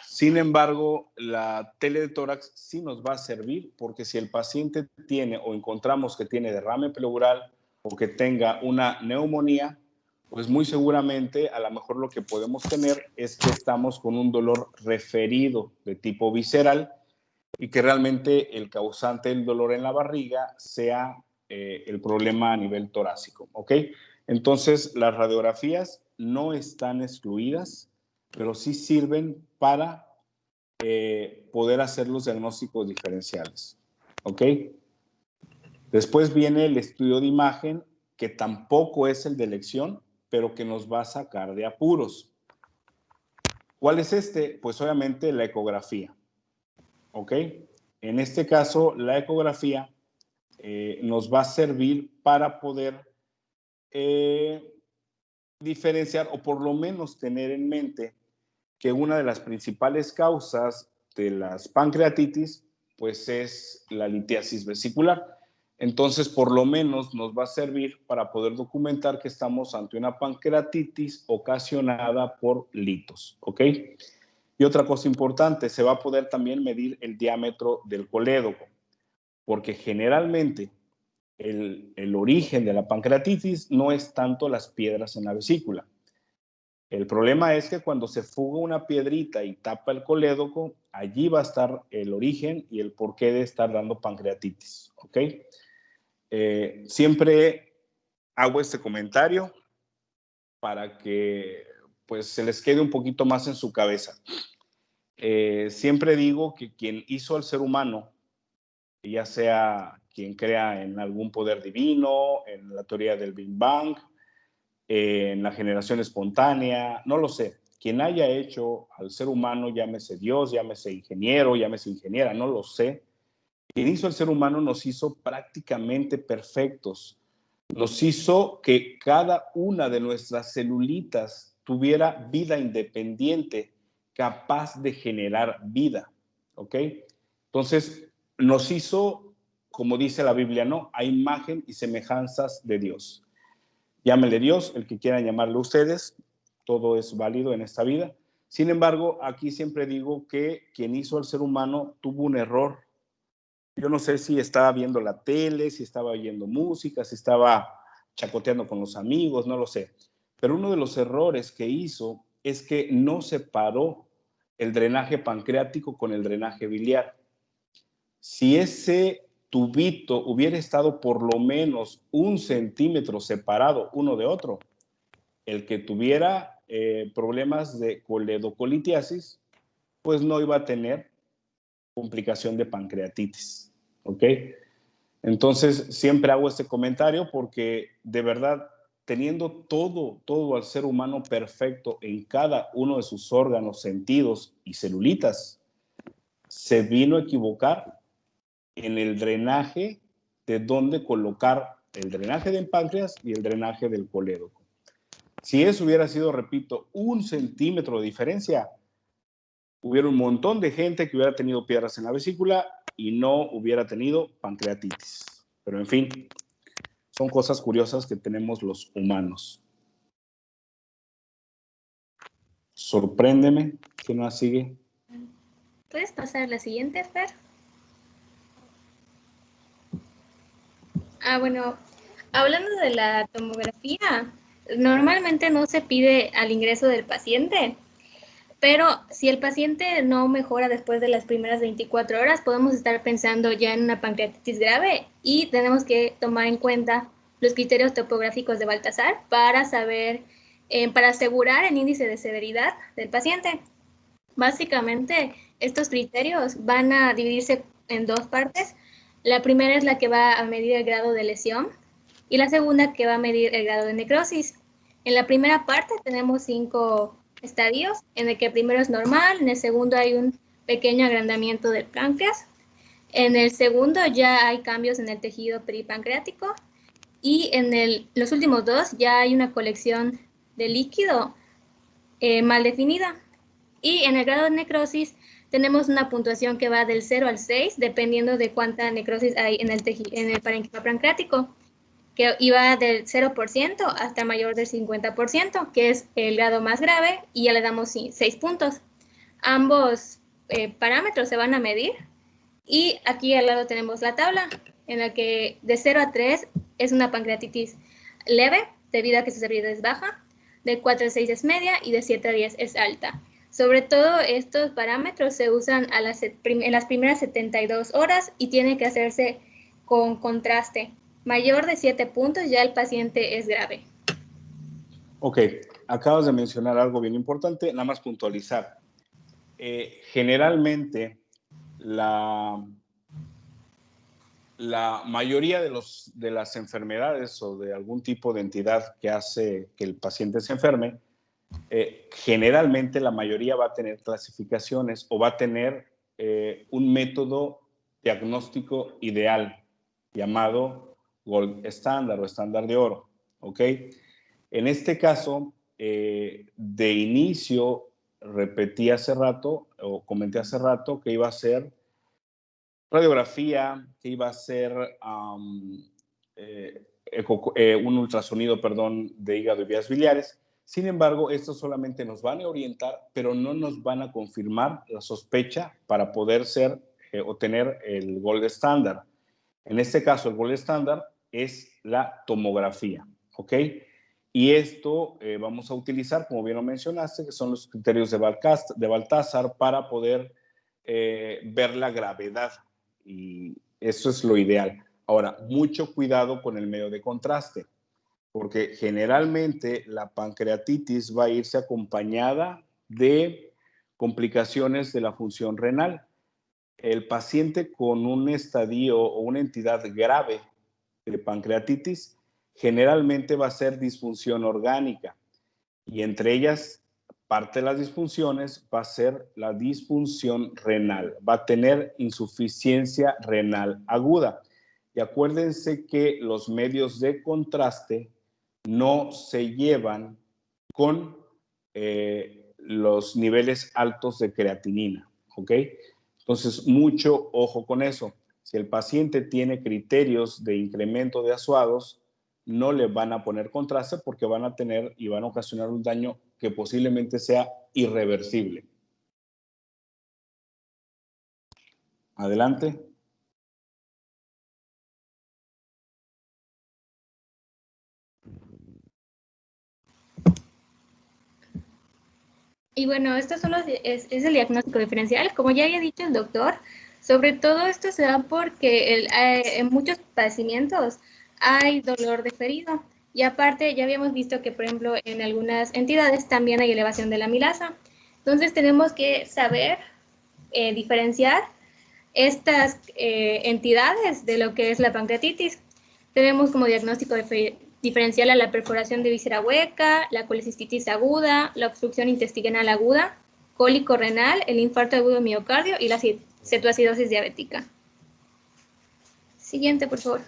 Sin embargo, la tele de tórax sí nos va a servir, porque si el paciente tiene o encontramos que tiene derrame pleural o que tenga una neumonía, pues muy seguramente a lo mejor lo que podemos tener es que estamos con un dolor referido de tipo visceral y que realmente el causante del dolor en la barriga sea el problema a nivel torácico, ¿ok? Entonces, las radiografías no están excluidas, pero sí sirven para poder hacer los diagnósticos diferenciales, ¿ok? Después viene el estudio de imagen, que tampoco es el de elección, pero que nos va a sacar de apuros. ¿Cuál es este? Pues obviamente la ecografía, ¿ok? En este caso, la ecografía nos va a servir para poder diferenciar o por lo menos tener en mente que una de las principales causas de las pancreatitis pues es la litiasis vesicular. Entonces, por lo menos nos va a servir para poder documentar que estamos ante una pancreatitis ocasionada por litos, ¿ok? Y otra cosa importante, se va a poder también medir el diámetro del colédoco, porque generalmente el origen de la pancreatitis no es tanto las piedras en la vesícula. El problema es que cuando se fuga una piedrita y tapa el colédoco, allí va a estar el origen y el porqué de estar dando pancreatitis, ¿ok? Siempre hago este comentario para que pues se les quede un poquito más en su cabeza. Siempre digo que quien hizo al ser humano, ya sea quien crea en algún poder divino, en la teoría del Big Bang, en la generación espontánea, no lo sé. Quien haya hecho al ser humano, llámese Dios, llámese ingeniero, llámese ingeniera, no lo sé. Quien hizo al ser humano nos hizo prácticamente perfectos. Nos hizo que cada una de nuestras celulitas tuviera vida independiente, capaz de generar vida, ¿ok? Entonces, nos hizo, como dice la Biblia, ¿no? A imagen y semejanzas de Dios. Llámenle Dios, el que quieran llamarle ustedes, todo es válido en esta vida. Sin embargo, aquí siempre digo que quien hizo al ser humano tuvo un error. Yo no sé si estaba viendo la tele, si estaba oyendo música, si estaba chacoteando con los amigos, no lo sé. Pero uno de los errores que hizo es que no separó el drenaje pancreático con el drenaje biliar. Si ese tubito hubiera estado por lo menos 1 centímetro separado uno de otro, el que tuviera problemas de coledocolitiasis, pues no iba a tener complicación de pancreatitis, ¿ok? Entonces, siempre hago este comentario porque, de verdad, teniendo todo al ser humano perfecto en cada uno de sus órganos, sentidos y celulitas, se vino a equivocar en el drenaje de dónde colocar el drenaje del páncreas y el drenaje del colédoco. Si eso hubiera sido, repito, 1 centímetro de diferencia, hubiera un montón de gente que hubiera tenido piedras en la vesícula y no hubiera tenido pancreatitis. Pero en fin, son cosas curiosas que tenemos los humanos. Sorpréndeme. ¿Quién más sigue? ¿Puedes pasar a la siguiente, Fer? Bueno, hablando de la tomografía, normalmente no se pide al ingreso del paciente, pero si el paciente no mejora después de las primeras 24 horas, podemos estar pensando ya en una pancreatitis grave y tenemos que tomar en cuenta los criterios topográficos de Baltasar para saber, para asegurar el índice de severidad del paciente. Básicamente, estos criterios van a dividirse en 2 partes. La primera es la que va a medir el grado de lesión y la segunda que va a medir el grado de necrosis. En la primera parte tenemos 5 estadios, en el que el primero es normal, en el segundo hay un pequeño agrandamiento del páncreas, en el segundo ya hay cambios en el tejido peripancreático y en los últimos 2 ya hay una colección de líquido mal definida. Y en el grado de necrosis tenemos una puntuación que va del 0 al 6, dependiendo de cuánta necrosis hay en el parénquima pancreático, que iba del 0% hasta mayor del 50%, que es el grado más grave, y ya le damos 6 puntos. Ambos parámetros se van a medir, y aquí al lado tenemos la tabla, en la que de 0 a 3 es una pancreatitis leve, debido a que su severidad es baja, de 4 a 6 es media, y de 7 a 10 es alta. Sobre todo, estos parámetros se usan en las primeras 72 horas y tiene que hacerse con contraste. Mayor de 7 puntos, ya el paciente es grave. Ok, acabas de mencionar algo bien importante, nada más puntualizar. Generalmente, la mayoría de las enfermedades o de algún tipo de entidad que hace que el paciente se enferme, generalmente la mayoría va a tener clasificaciones o va a tener un método diagnóstico ideal llamado Gold Standard o estándar de oro, ¿ok? En este caso, de inicio, repetí hace rato o comenté hace rato que iba a ser radiografía, que iba a ser un ultrasonido, de hígado y vías biliares. Sin embargo, estos solamente nos van a orientar, pero no nos van a confirmar la sospecha para poder o tener el gold standard. En este caso, el gold standard es la tomografía, ¿ok? Y esto vamos a utilizar, como bien lo mencionaste, que son los criterios de Baltázar para poder ver la gravedad, y eso es lo ideal. Ahora, mucho cuidado con el medio de contraste, porque generalmente la pancreatitis va a irse acompañada de complicaciones de la función renal. El paciente con un estadio o una entidad grave de pancreatitis generalmente va a ser disfunción orgánica, y entre ellas, parte de las disfunciones va a ser la disfunción renal, va a tener insuficiencia renal aguda. Y acuérdense que los medios de contraste no se llevan con los niveles altos de creatinina, ¿ok? Entonces, mucho ojo con eso. Si el paciente tiene criterios de incremento de azuados, no le van a poner contraste porque van a tener y van a ocasionar un daño que posiblemente sea irreversible. Adelante. Y bueno, es el diagnóstico diferencial. Como ya había dicho el doctor, sobre todo esto se da porque en muchos padecimientos hay dolor diferido. Y aparte, ya habíamos visto que, por ejemplo, en algunas entidades también hay elevación de la amilasa. Entonces, tenemos que saber diferenciar estas entidades de lo que es la pancreatitis. Tenemos como diagnóstico diferencial a la perforación de víscera hueca, la colecistitis aguda, la obstrucción intestinal aguda, cólico renal, el infarto agudo de miocardio y la cetoacidosis diabética. Siguiente, por favor.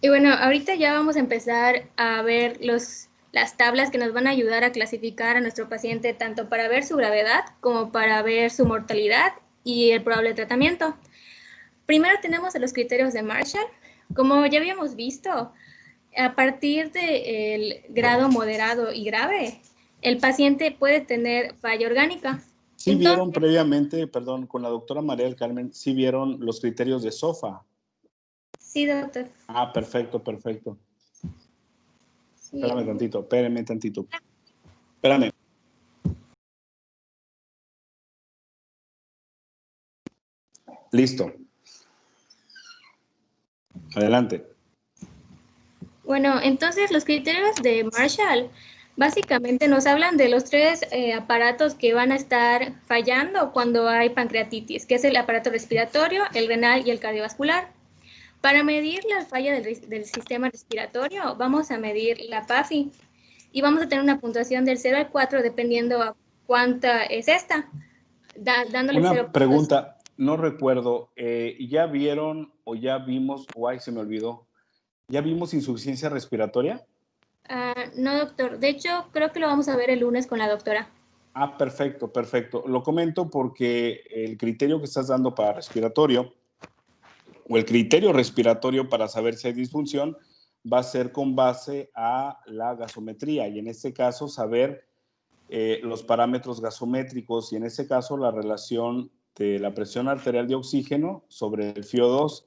Y bueno, ahorita ya vamos a empezar a ver las tablas que nos van a ayudar a clasificar a nuestro paciente tanto para ver su gravedad como para ver su mortalidad y el probable tratamiento. Primero tenemos los criterios de Marshall. Como ya habíamos visto, a partir del grado moderado y grave, el paciente puede tener falla orgánica. Sí. Entonces, vieron previamente, perdón, con la doctora María del Carmen, sí vieron los criterios de SOFA. Sí, doctor. Ah, perfecto, perfecto. Sí. Espérame tantito. Espérame. Listo. Adelante. Bueno, entonces los criterios de Marshall básicamente nos hablan de los tres aparatos que van a estar fallando cuando hay pancreatitis, que es el aparato respiratorio, el renal y el cardiovascular. Para medir la falla del sistema respiratorio, vamos a medir la PAFI y vamos a tener una puntuación del 0 al 4 dependiendo a cuánta es esta. Dándole una 0 pregunta, no recuerdo, ¿ya vieron o ya vimos, se me olvidó, ¿ya vimos insuficiencia respiratoria? No, doctor. De hecho, creo que lo vamos a ver el lunes con la doctora. Ah, perfecto, perfecto. Lo comento porque el criterio que estás dando para respiratorio o el criterio respiratorio para saber si hay disfunción va a ser con base a la gasometría y en este caso saber los parámetros gasométricos y en ese caso la relación de la presión arterial de oxígeno sobre el FiO2.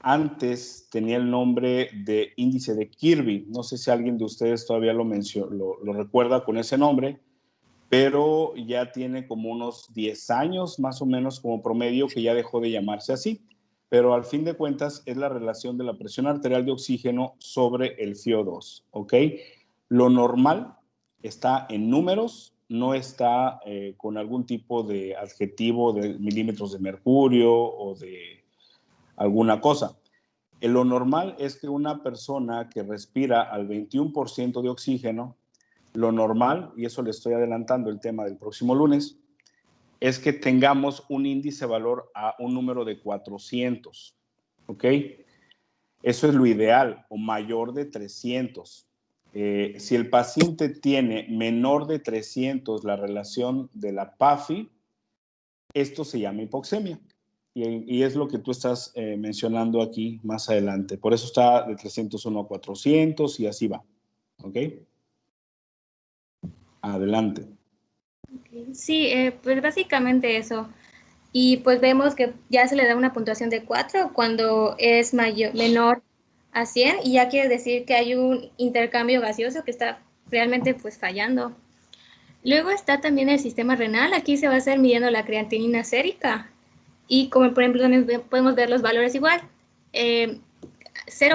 Antes tenía el nombre de índice de Kirby. No sé si alguien de ustedes todavía lo recuerda con ese nombre, pero ya tiene como unos 10 años más o menos como promedio que ya dejó de llamarse así. Pero al fin de cuentas es la relación de la presión arterial de oxígeno sobre el FiO2, ¿ok? Lo normal está en números, no está con algún tipo de adjetivo de milímetros de mercurio o de alguna cosa. Lo normal es que una persona que respira al 21% de oxígeno, lo normal, y eso le estoy adelantando el tema del próximo lunes, es que tengamos un índice valor a un número de 400, ¿ok? Eso es lo ideal, o mayor de 300. Si el paciente tiene menor de 300 la relación de la PAFI, esto se llama hipoxemia. Y es lo que tú estás mencionando aquí más adelante. Por eso está de 301 a 400 y así va. ¿Ok? Adelante. Sí, pues básicamente eso. Y pues vemos que ya se le da una puntuación de 4 cuando es menor a 100 y ya quiere decir que hay un intercambio gaseoso que está realmente pues fallando. Luego está también el sistema renal. Aquí se va a estar midiendo la creatinina sérica. Y como por ejemplo también podemos ver los valores igual. 0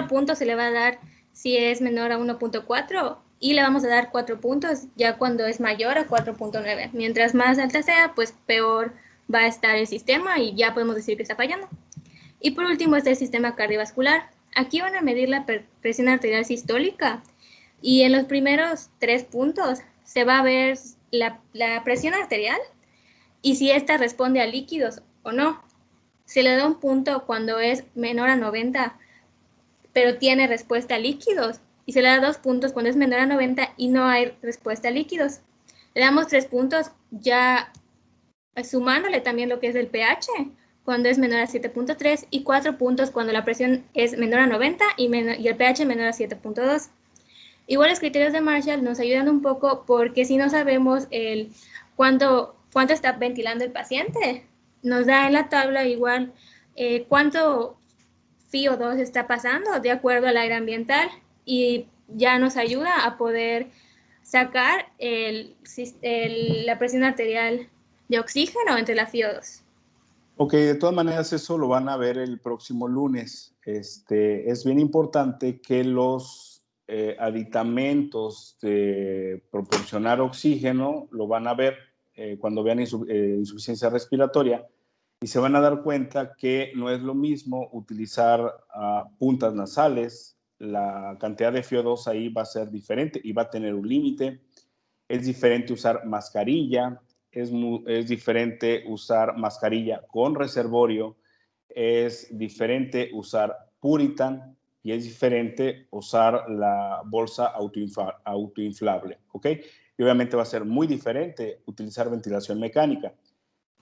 puntos se le va a dar si es menor a 1.4 y le vamos a dar 4 puntos ya cuando es mayor a 4.9. Mientras más alta sea, pues peor va a estar el sistema y ya podemos decir que está fallando. Y por último está el sistema cardiovascular. Aquí van a medir la presión arterial sistólica y en los primeros 3 puntos se va a ver la presión arterial y si ésta responde a líquidos o no. Se le da un punto cuando es menor a 90, pero tiene respuesta a líquidos. Y se le da 2 puntos cuando es menor a 90 y no hay respuesta a líquidos. Le damos 3 puntos ya sumándole también lo que es el pH, cuando es menor a 7.3, y 4 puntos cuando la presión es menor a 90 y el pH menor a 7.2. Igual los criterios de Marshall nos ayudan un poco porque si no sabemos cuánto está ventilando el paciente, nos da en la tabla igual cuánto FiO2 está pasando de acuerdo al aire ambiental y ya nos ayuda a poder sacar la presión arterial de oxígeno entre la FiO2. Ok, de todas maneras eso lo van a ver el próximo lunes. Es bien importante que los aditamentos de proporcionar oxígeno lo van a ver cuando vean insuficiencia respiratoria y se van a dar cuenta que no es lo mismo utilizar puntas nasales, la cantidad de FiO2 ahí va a ser diferente y va a tener un límite. Es diferente usar mascarilla, es diferente usar mascarilla con reservorio, es diferente usar Puritan y es diferente usar la bolsa autoinflable, ¿ok? Y obviamente va a ser muy diferente utilizar ventilación mecánica.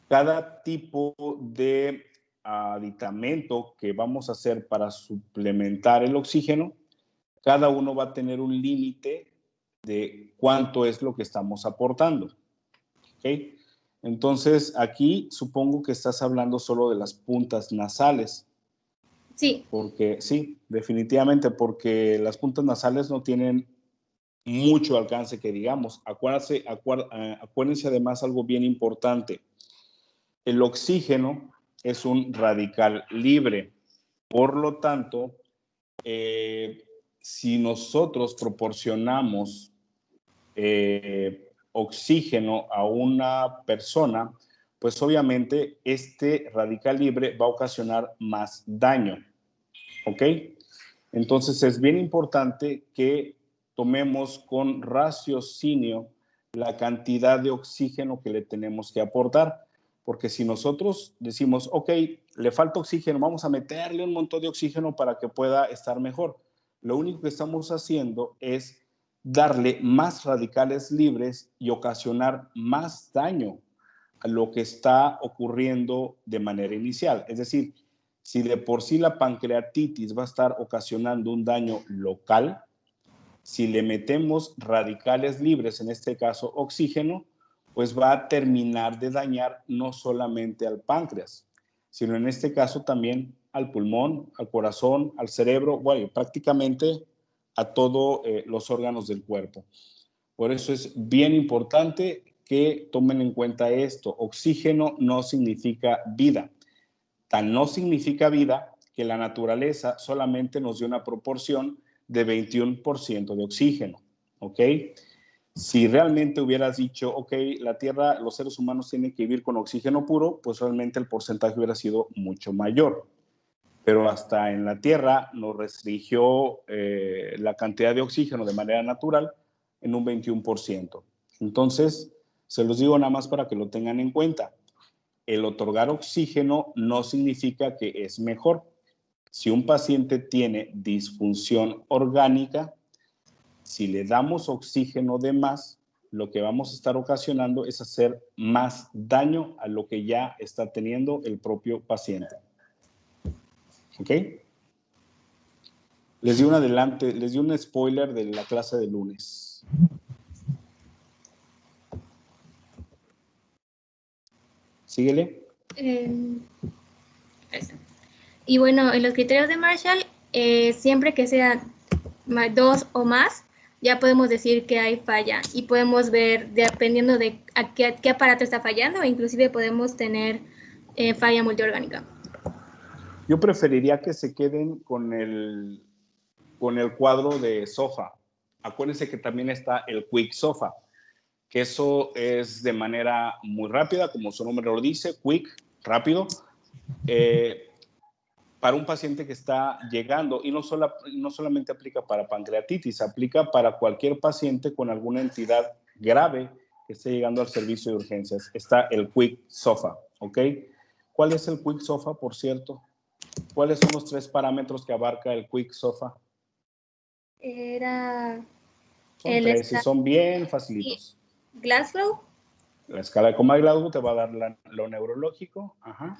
Cada tipo de aditamento que vamos a hacer para suplementar el oxígeno, cada uno va a tener un límite de cuánto es lo que estamos aportando. ¿Okay? Entonces, aquí supongo que estás hablando solo de las puntas nasales. Sí. Porque, sí, definitivamente, porque las puntas nasales no tienen mucho alcance que digamos. Acuérdense además algo bien importante. El oxígeno es un radical libre. Por lo tanto, si nosotros proporcionamos oxígeno a una persona, pues obviamente este radical libre va a ocasionar más daño. ¿Ok? Entonces es bien importante que tomemos con raciocinio la cantidad de oxígeno que le tenemos que aportar. Porque si nosotros decimos, ok, le falta oxígeno, vamos a meterle un montón de oxígeno para que pueda estar mejor. Lo único que estamos haciendo es darle más radicales libres y ocasionar más daño a lo que está ocurriendo de manera inicial. Es decir, Si de por sí la pancreatitis va a estar ocasionando un daño local, si le metemos radicales libres, en este caso oxígeno, pues va a terminar de dañar no solamente al páncreas, sino en este caso también al pulmón, al corazón, al cerebro, bueno, prácticamente a todos los órganos del cuerpo. Por eso es bien importante que tomen en cuenta esto. Oxígeno no significa vida. Tan no significa vida que la naturaleza solamente nos dio una proporción de 21% de oxígeno, ¿ok? Si realmente hubieras dicho, ok, la Tierra, los seres humanos tienen que vivir con oxígeno puro, pues realmente el porcentaje hubiera sido mucho mayor. Pero hasta en la Tierra nos restringió la cantidad de oxígeno de manera natural en un 21%. Entonces, se los digo nada más para que lo tengan en cuenta. El otorgar oxígeno no significa que es mejor. Si un paciente tiene disfunción orgánica, si le damos oxígeno de más, lo que vamos a estar ocasionando es hacer más daño a lo que ya está teniendo el propio paciente. ¿Ok? Les di un adelante, les di un spoiler de la clase de lunes. Síguele. Y bueno, en los criterios de Marshall, siempre que sean 2 o más, ya podemos decir que hay falla y podemos ver, dependiendo de a qué aparato está fallando, inclusive podemos tener falla multiorgánica. Yo preferiría que se queden con el cuadro de SOFA. Acuérdense que también está el Quick SOFA, que eso es de manera muy rápida, como su nombre lo dice, quick, rápido, para un paciente que está llegando, y no solamente aplica para pancreatitis, aplica para cualquier paciente con alguna entidad grave que esté llegando al servicio de urgencias. Está el Quick SOFA, ¿ok? ¿Cuál es el Quick SOFA, por cierto? ¿Cuáles son los 3 parámetros que abarca el Quick SOFA? Son 3 y son bien facilitos. Glasgow. La escala de coma de Glasgow te va a dar lo neurológico. Ajá.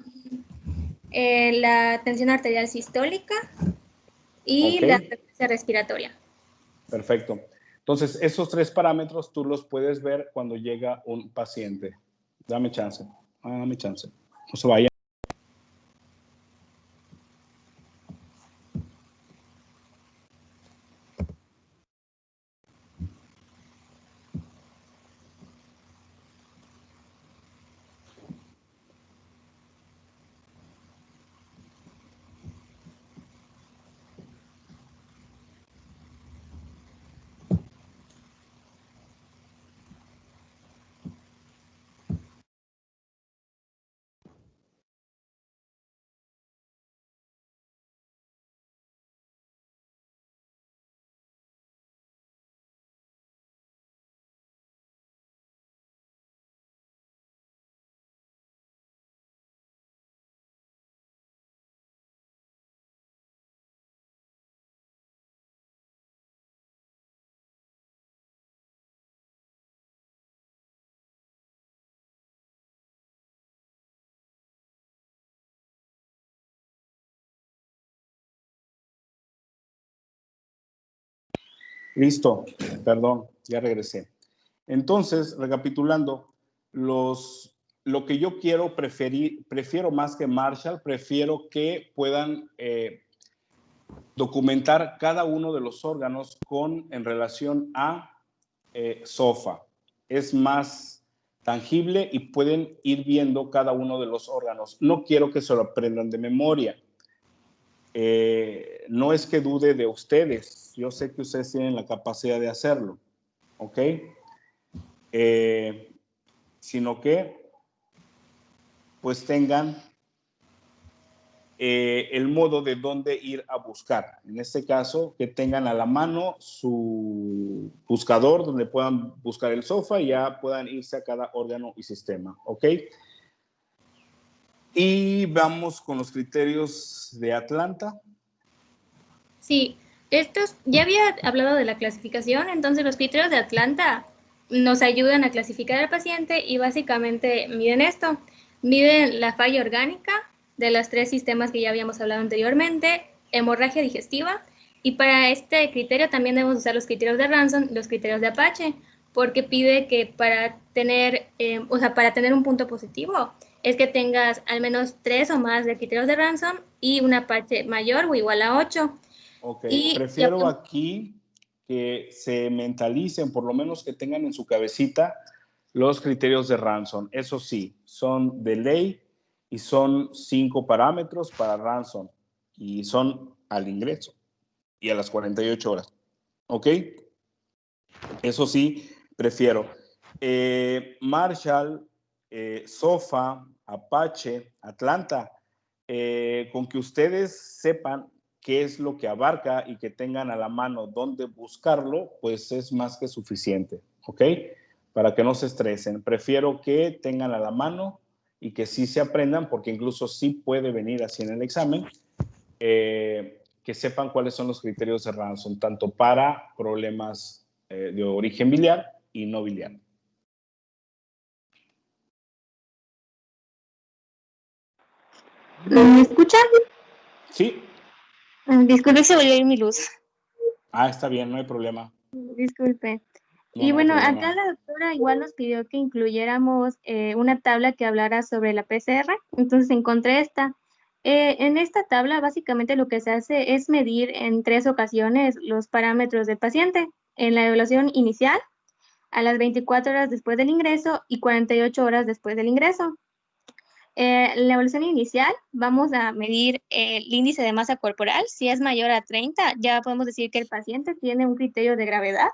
La tensión arterial sistólica y la frecuencia respiratoria. Perfecto. Entonces, esos 3 parámetros tú los puedes ver cuando llega un paciente. Dame chance. Dame chance. No se vaya. Listo, perdón, ya regresé. Entonces, recapitulando, lo que yo prefiero más que Marshall, prefiero que puedan documentar cada uno de los órganos en relación a SOFA. Es más tangible y pueden ir viendo cada uno de los órganos. No quiero que se lo aprendan de memoria. No es que dude de ustedes, yo sé que ustedes tienen la capacidad de hacerlo, ¿ok? Sino que pues tengan el modo de dónde ir a buscar. En este caso, que tengan a la mano su buscador donde puedan buscar el SOFA y ya puedan irse a cada órgano y sistema, ¿ok? Y vamos con los criterios de Atlanta. Sí, ya había hablado de la clasificación, entonces los criterios de Atlanta nos ayudan a clasificar al paciente y básicamente miden esto. Miden la falla orgánica, de los 3 sistemas que ya habíamos hablado anteriormente, hemorragia digestiva, y para este criterio también debemos usar los criterios de Ranson, los criterios de Apache, porque pide que para tener un punto positivo es que tengas al menos 3 o más de criterios de Ranson y un Apache mayor o igual a 8. Ok, prefiero aquí que se mentalicen, por lo menos que tengan en su cabecita los criterios de Ranson. Eso sí, son de ley y son 5 parámetros para Ranson y son al ingreso y a las 48 horas. ¿Ok? Eso sí, prefiero. Marshall, SOFA, Apache, Atlanta, con que ustedes sepan qué es lo que abarca y que tengan a la mano dónde buscarlo, pues es más que suficiente, ¿ok? Para que no se estresen. Prefiero que tengan a la mano y que sí se aprendan, porque incluso sí puede venir así en el examen, que sepan cuáles son los criterios de Ranson, tanto para problemas de origen biliar y no biliar. ¿Me escuchan? Sí. Disculpe, se volvió a ir mi luz. Ah, está bien, no hay problema. Disculpe. No, Y no hay bueno, problema. acá la doctora igual nos pidió que incluyéramos una tabla que hablara sobre la PCR, entonces encontré esta. En esta tabla básicamente lo que se hace es medir en 3 ocasiones los parámetros del paciente, en la evaluación inicial, a las 24 horas después del ingreso y 48 horas después del ingreso. La evaluación inicial vamos a medir el índice de masa corporal. Si es mayor a 30, ya podemos decir que el paciente tiene un criterio de gravedad.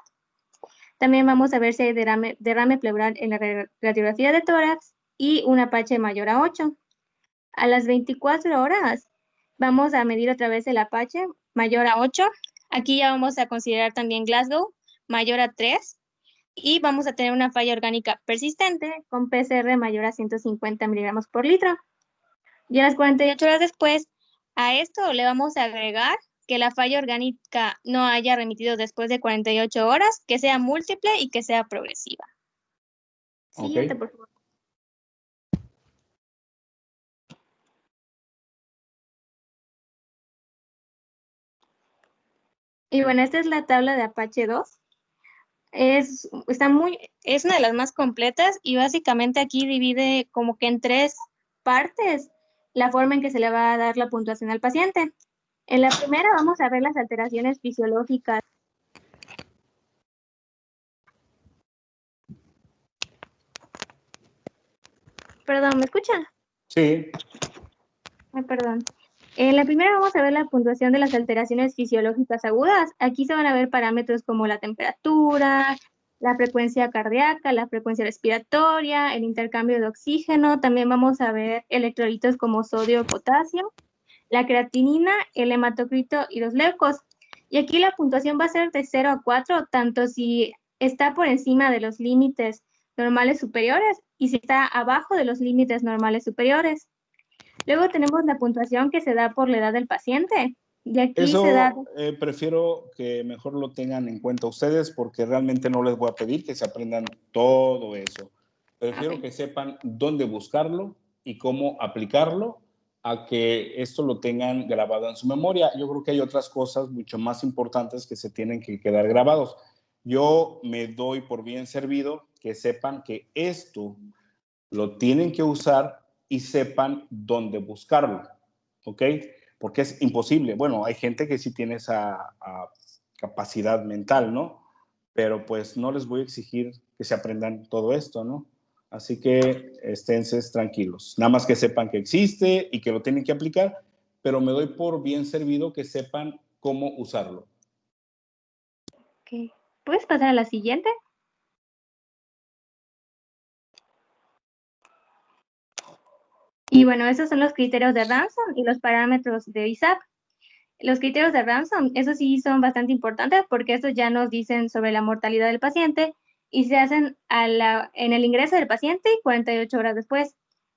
También vamos a ver si hay derrame pleural en la radiografía de tórax y un Apache mayor a 8. A las 24 horas vamos a medir otra vez el Apache mayor a 8. Aquí ya vamos a considerar también Glasgow mayor a 3. Y vamos a tener una falla orgánica persistente con PCR mayor a 150 miligramos por litro. Y a las 48 horas después, a esto le vamos a agregar que la falla orgánica no haya remitido después de 48 horas, que sea múltiple y que sea progresiva. Siguiente, por favor. Y bueno, esta es la tabla de Apache 2. Es una de las más completas y básicamente aquí divide como que en 3 partes la forma en que se le va a dar la puntuación al paciente. En la primera vamos a ver las alteraciones fisiológicas. Perdón, ¿me escuchan? Sí. Ay, perdón. En la primera vamos a ver la puntuación de las alteraciones fisiológicas agudas. Aquí se van a ver parámetros como la temperatura, la frecuencia cardíaca, la frecuencia respiratoria, el intercambio de oxígeno. También vamos a ver electrolitos como sodio, potasio, la creatinina, el hematocrito y los leucos. Y aquí la puntuación va a ser de 0 a 4, tanto si está por encima de los límites normales superiores y si está abajo de los límites normales superiores. Luego tenemos la puntuación que se da por la edad del paciente. Y aquí Eso se da... prefiero que mejor lo tengan en cuenta ustedes porque realmente no les voy a pedir que se aprendan todo eso. Prefiero que sepan dónde buscarlo y cómo aplicarlo a que esto lo tengan grabado en su memoria. Yo creo que hay otras cosas mucho más importantes que se tienen que quedar grabados. Yo me doy por bien servido que sepan que esto lo tienen que usar y sepan dónde buscarlo, ¿ok? Porque es imposible. Bueno, hay gente que sí tiene esa capacidad mental, ¿no? Pero pues no les voy a exigir que se aprendan todo esto, ¿no? Así que esténse tranquilos. Nada más que sepan que existe y que lo tienen que aplicar, pero me doy por bien servido que sepan cómo usarlo. Okay. ¿Puedes pasar a la siguiente? Y bueno, esos son los criterios de Ranson y los parámetros de ISAP. Los criterios de Ranson, esos sí son bastante importantes porque estos ya nos dicen sobre la mortalidad del paciente y se hacen en el ingreso del paciente y 48 horas después.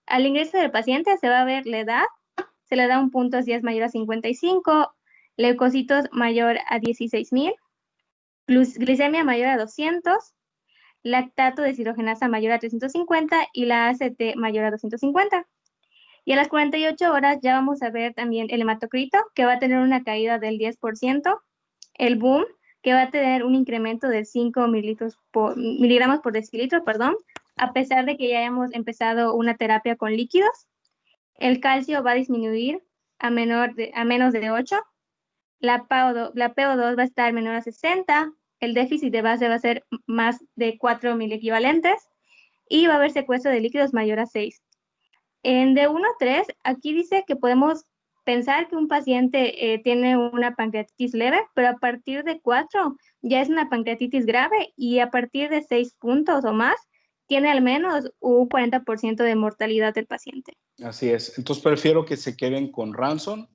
Al ingreso del paciente se va a ver la edad, se le da un punto si es mayor a 55, leucocitos mayor a 16,000, glicemia mayor a 200, lactato deshidrogenasa mayor a 350 y la ACT mayor a 250. Y a las 48 horas ya vamos a ver también el hematocrito, que va a tener una caída del 10%, el boom, que va a tener un incremento de 5 miligramos por decilitro, perdón, a pesar de que ya hayamos empezado una terapia con líquidos. El calcio va a disminuir a menos de 8. La PO2 va a estar menor a 60. El déficit de base va a ser más de 4 miliequivalentes. Y va a haber secuestro de líquidos mayor a 6. De 1 a 3, aquí dice que podemos pensar que un paciente tiene una pancreatitis leve, pero a partir de 4 ya es una pancreatitis grave y a partir de 6 puntos o más tiene al menos un 40% de mortalidad del paciente. Así es. Entonces prefiero que se queden con Ranson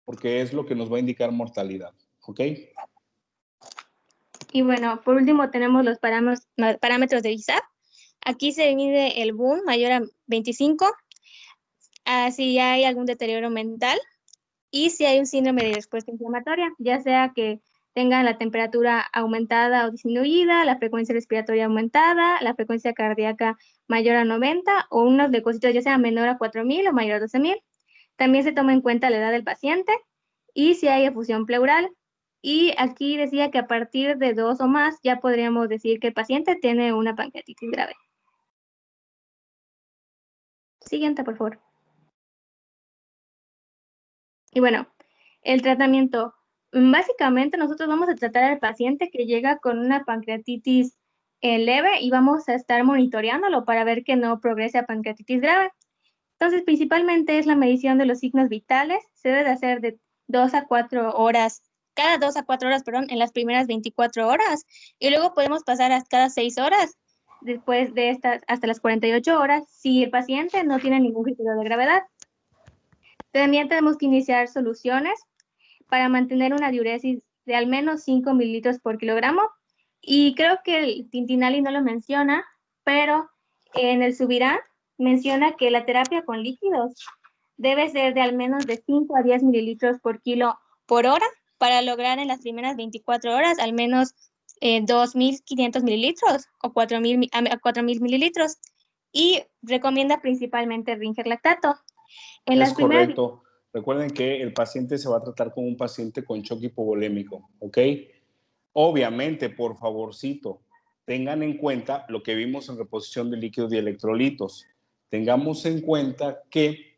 porque es lo que nos va a indicar mortalidad. ¿Ok? Y bueno, por último tenemos los parámetros de ISAB. Aquí se mide el boom mayor a 25, si hay algún deterioro mental y si hay un síndrome de respuesta inflamatoria, ya sea que tengan la temperatura aumentada o disminuida, la frecuencia respiratoria aumentada, la frecuencia cardíaca mayor a 90 o unos leucocitos ya sea menor a 4.000 o mayor a 12.000. También se toma en cuenta la edad del paciente y si hay efusión pleural. Y aquí decía que a partir de 2 o más ya podríamos decir que el paciente tiene una pancreatitis grave. Siguiente, por favor. Y bueno, el tratamiento. Básicamente nosotros vamos a tratar al paciente que llega con una pancreatitis leve y vamos a estar monitoreándolo para ver que no progrese a pancreatitis grave. Entonces, principalmente es la medición de los signos vitales. Se debe de hacer de 2 a 4 horas, cada 2 a 4 horas, perdón, en las primeras 24 horas. Y luego podemos pasar a cada 6 horas, después de estas, hasta las 48 horas, si el paciente no tiene ningún criterio de gravedad. También tenemos que iniciar soluciones para mantener una diuresis de al menos 5 mililitros por kilogramo. Y creo que el Tintinali no lo menciona, pero en el Subirán menciona que la terapia con líquidos debe ser de al menos de 5 a 10 mililitros por kilo por hora para lograr en las primeras 24 horas al menos 2.500 mililitros o 4.000 mililitros. Y recomienda principalmente Ringer lactato. Es correcto. Recuerden que el paciente se va a tratar como un paciente con shock hipovolémico, ¿ok? Obviamente, por favorcito, tengan en cuenta lo que vimos en reposición de líquidos y electrolitos. Tengamos en cuenta que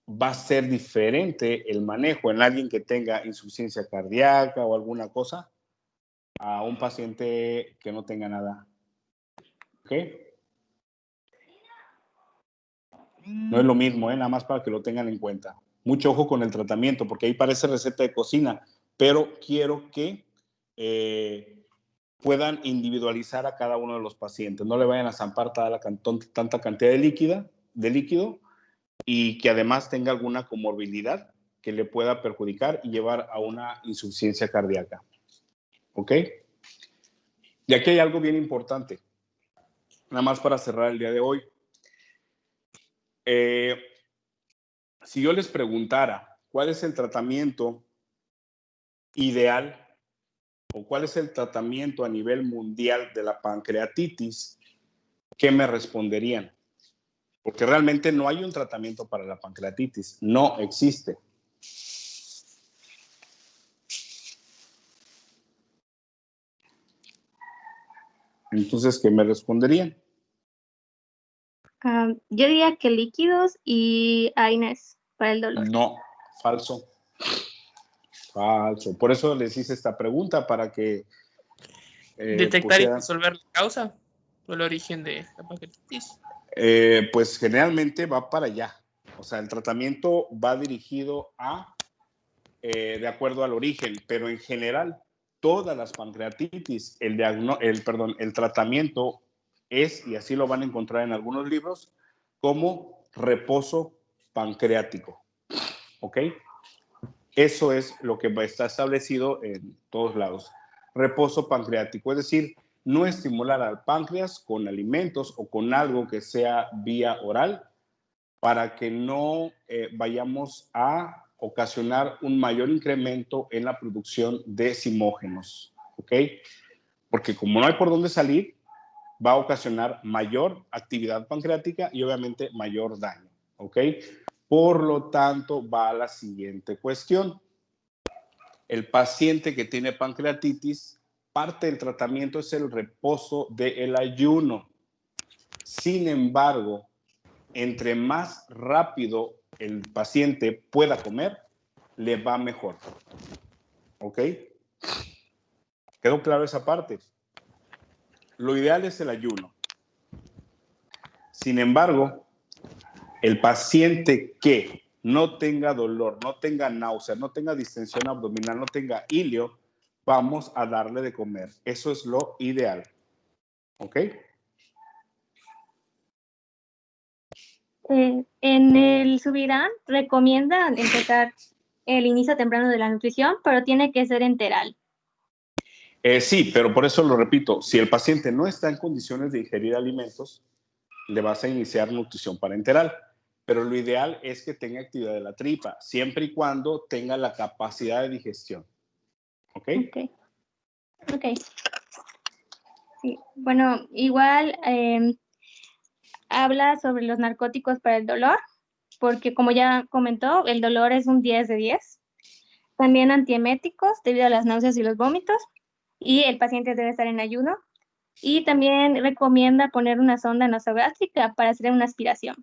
va a ser diferente el manejo en alguien que tenga insuficiencia cardíaca o alguna cosa a un paciente que no tenga nada, ¿ok? No es lo mismo, nada más para que lo tengan en cuenta. Mucho ojo con el tratamiento, porque ahí parece receta de cocina, pero quiero que puedan individualizar a cada uno de los pacientes. No le vayan a zampar tanta cantidad de líquido y que además tenga alguna comorbilidad que le pueda perjudicar y llevar a una insuficiencia cardíaca. ¿Ok? Y aquí hay algo bien importante, nada más para cerrar el día de hoy. Si yo les preguntara cuál es el tratamiento ideal o cuál es el tratamiento a nivel mundial de la pancreatitis, ¿qué me responderían? Porque realmente no hay un tratamiento para la pancreatitis, no existe. Entonces, ¿qué me responderían? Yo diría que líquidos y AINES para el dolor. No, falso. Falso. Por eso les hice esta pregunta para que detectar y resolver la causa o el origen de la pancreatitis. Pues generalmente va para allá. O sea, el tratamiento va dirigido a, de acuerdo al origen, pero en general, todas las pancreatitis, el tratamiento es, y así lo van a encontrar en algunos libros, como reposo pancreático. ¿Ok? Eso es lo que está establecido en todos lados. Reposo pancreático, es decir, no estimular al páncreas con alimentos o con algo que sea vía oral para que no vayamos a ocasionar un mayor incremento en la producción de zimógenos, ¿ok? Porque como no hay por dónde salir, va a ocasionar mayor actividad pancreática y obviamente mayor daño, ¿ok? Por lo tanto, va a la siguiente cuestión. El paciente que tiene pancreatitis, parte del tratamiento es el reposo del ayuno. Sin embargo, entre más rápido el paciente pueda comer, le va mejor. ¿Ok? ¿Quedó claro esa parte? Lo ideal es el ayuno. Sin embargo, el paciente que no tenga dolor, no tenga náusea, no tenga distensión abdominal, no tenga ilio, vamos a darle de comer. Eso es lo ideal. ¿Ok? En el Subirán recomiendan empezar el inicio temprano de la nutrición, pero tiene que ser enteral. Sí, pero por eso lo repito, si el paciente no está en condiciones de ingerir alimentos, le vas a iniciar nutrición parenteral. Pero lo ideal es que tenga actividad de la tripa, siempre y cuando tenga la capacidad de digestión. ¿Ok? Ok. Sí. Bueno, igual habla sobre los narcóticos para el dolor, porque como ya comentó, el dolor es un 10 de 10. También antieméticos debido a las náuseas y los vómitos, y el paciente debe estar en ayuno. Y también recomienda poner una sonda nasogástrica para hacer una aspiración.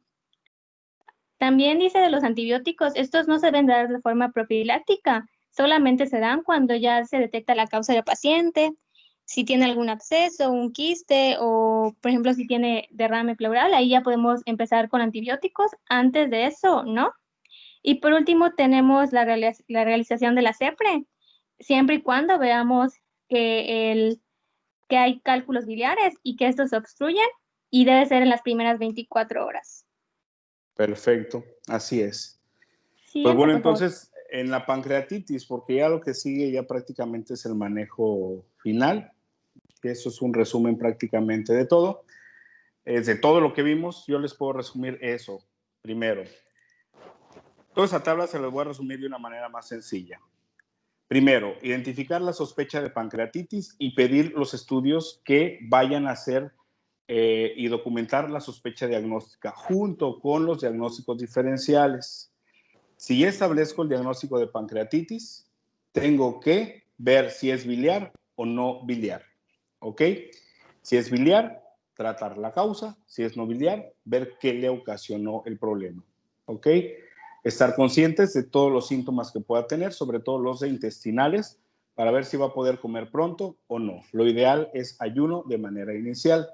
También dice de los antibióticos, estos no se deben dar de forma profiláctica, solamente se dan cuando ya se detecta la causa del paciente, si tiene algún absceso, un quiste o, por ejemplo, si tiene derrame pleural, ahí ya podemos empezar con antibióticos. Antes de eso, ¿no? Y por último, tenemos la realización de la CEPRE, siempre y cuando veamos que hay cálculos biliares y que estos se obstruyen, y debe ser en las primeras 24 horas. Perfecto, así es. Siguiente, pues bueno, por favor. entonces, en la pancreatitis, porque ya lo que sigue ya prácticamente es el manejo final, que eso es un resumen prácticamente de todo. De todo lo que vimos, yo les puedo resumir eso. Primero, toda esa tabla se las voy a resumir de una manera más sencilla. Primero, identificar la sospecha de pancreatitis y pedir los estudios que vayan a hacer y documentar la sospecha diagnóstica junto con los diagnósticos diferenciales. Si ya establezco el diagnóstico de pancreatitis, tengo que ver si es biliar o no biliar. ¿Ok? Si es biliar, tratar la causa. Si es no biliar, ver qué le ocasionó el problema. ¿Ok? Estar conscientes de todos los síntomas que pueda tener, sobre todo los de intestinales, para ver si va a poder comer pronto o no. Lo ideal es ayuno de manera inicial.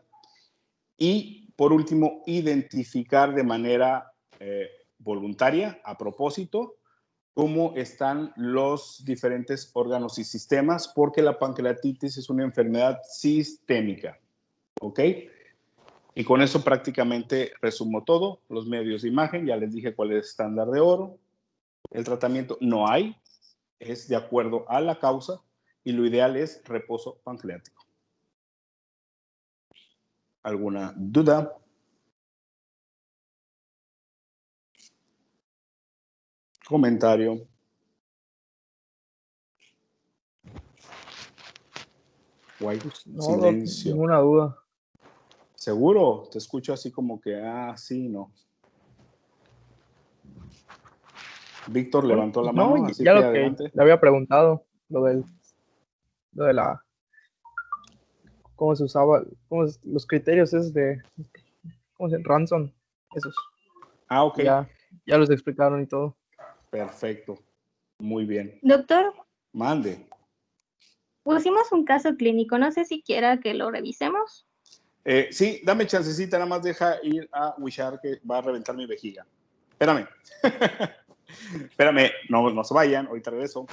Y, por último, identificar de manera voluntaria, a propósito, cómo están los diferentes órganos y sistemas, porque la pancreatitis es una enfermedad sistémica. ¿Ok? Y con eso prácticamente resumo todo. Los medios de imagen, ya les dije cuál es el estándar de oro. El tratamiento no hay, es de acuerdo a la causa, y lo ideal es reposo pancreático. ¿Alguna duda? Comentario. Guay, No, silencio. ninguna duda. ¿Seguro? Te escucho así como que, sí, no. Víctor levantó la No, mano, así ya que lo que adelante. le había preguntado, lo de la, cómo se usaba, los criterios es de, ¿cómo se llama? Ransom, esos. Ok. Ya los explicaron y todo. Perfecto. Muy bien. Doctor, Mande. pusimos un caso clínico, no sé si quiera que lo revisemos. Sí, dame chancecita, nada más deja ir a Wishar que va a reventar mi vejiga. Espérame. Espérame, no se vayan, ahorita regreso.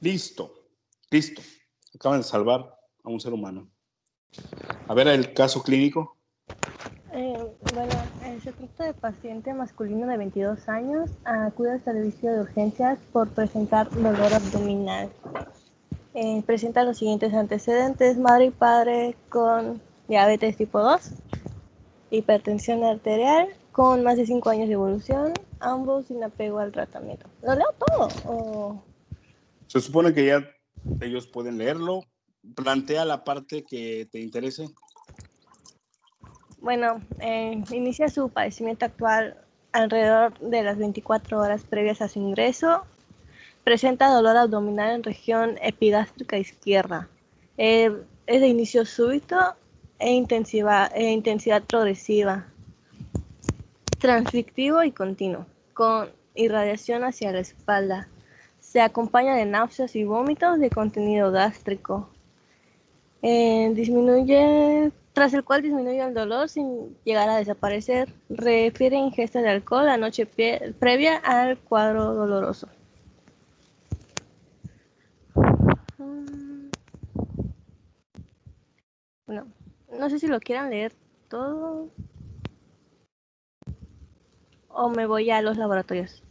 Listo. Acaban de salvar a un ser humano. A ver el caso clínico. Bueno, se trata de paciente masculino de 22 años. Acude al servicio de urgencias por presentar dolor abdominal. Presenta los siguientes antecedentes: madre y padre con diabetes tipo 2, hipertensión arterial, con más de 5 años de evolución, ambos sin apego al tratamiento. ¿Lo leo todo? Se supone que ya ellos pueden leerlo. Plantea la parte que te interese. Bueno, inicia su padecimiento actual alrededor de las 24 horas previas a su ingreso. Presenta dolor abdominal en región epigástrica izquierda. Es de inicio súbito e intensidad progresiva, transfictivo y continuo, con irradiación hacia la espalda. Se acompaña de náuseas y vómitos de contenido gástrico. Tras el cual disminuye el dolor sin llegar a desaparecer. Refiere ingesta de alcohol la noche previa al cuadro doloroso. Bueno, no sé si lo quieran leer todo o me voy a los laboratorios.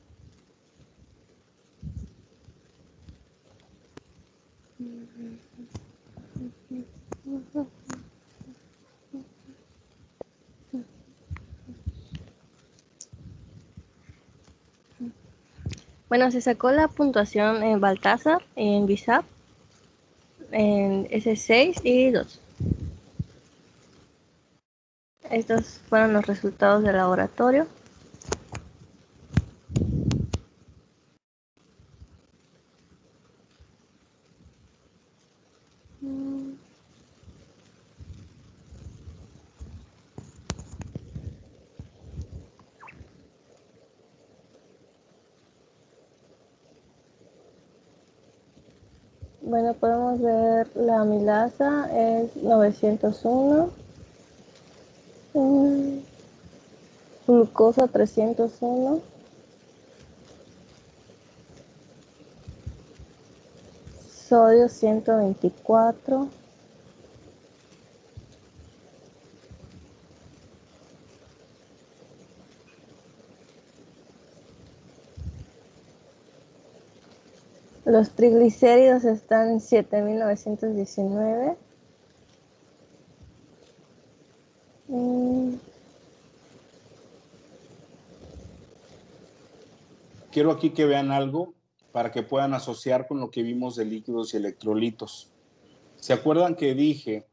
Bueno, se sacó la puntuación en Baltasar, en BISAP, en S6 y 2. Estos fueron los resultados del laboratorio. Bueno, podemos ver la amilasa es 901, glucosa 301, sodio 124, los triglicéridos están en 7919. Quiero aquí que vean algo para que puedan asociar con lo que vimos de líquidos y electrolitos. ¿Se acuerdan que dije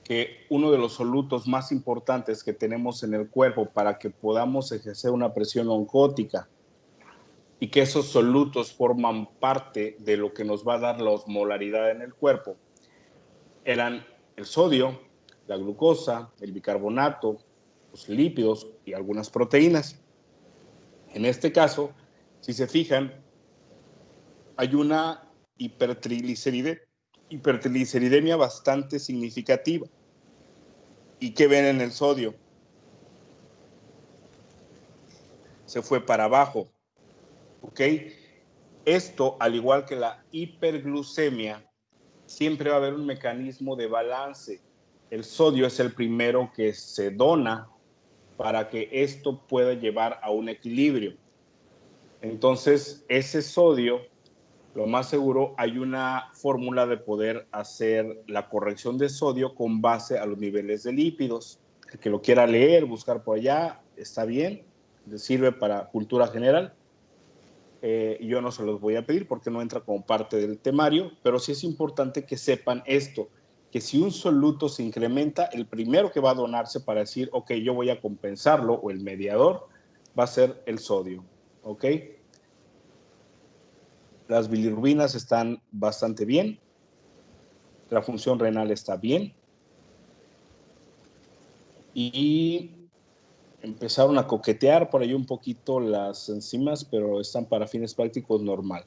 que uno de los solutos más importantes que tenemos en el cuerpo para que podamos ejercer una presión oncótica y que esos solutos forman parte de lo que nos va a dar la osmolaridad en el cuerpo, eran el sodio, la glucosa, el bicarbonato, los lípidos y algunas proteínas? En este caso, si se fijan, hay una hipertrigliceridemia bastante significativa. ¿Y qué ven en el sodio? Se fue para abajo, ¿ok? Esto, al igual que la hiperglucemia, siempre va a haber un mecanismo de balance. El sodio es el primero que se dona para que esto pueda llevar a un equilibrio. Entonces, ese sodio, lo más seguro, hay una fórmula de poder hacer la corrección de sodio con base a los niveles de lípidos. El que lo quiera leer, buscar por allá, está bien, le sirve para cultura general. Yo no se los voy a pedir porque no entra como parte del temario, pero sí es importante que sepan esto, que si un soluto se incrementa, el primero que va a donarse para decir, ok, yo voy a compensarlo, o el mediador, va a ser el sodio, ¿ok? Las bilirrubinas están bastante bien. La función renal está bien. Y empezaron a coquetear por ahí un poquito las enzimas, pero están para fines prácticos normal.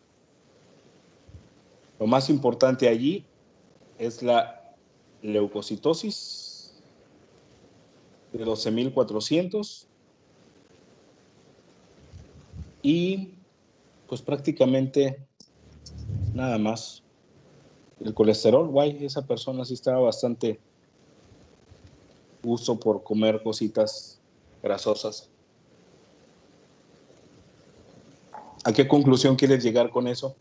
Lo más importante allí es la leucocitosis de 12.400 y pues prácticamente nada más. El colesterol, guay, esa persona sí estaba bastante gusto por comer cositas grasosas. ¿A qué conclusión quieres llegar con eso?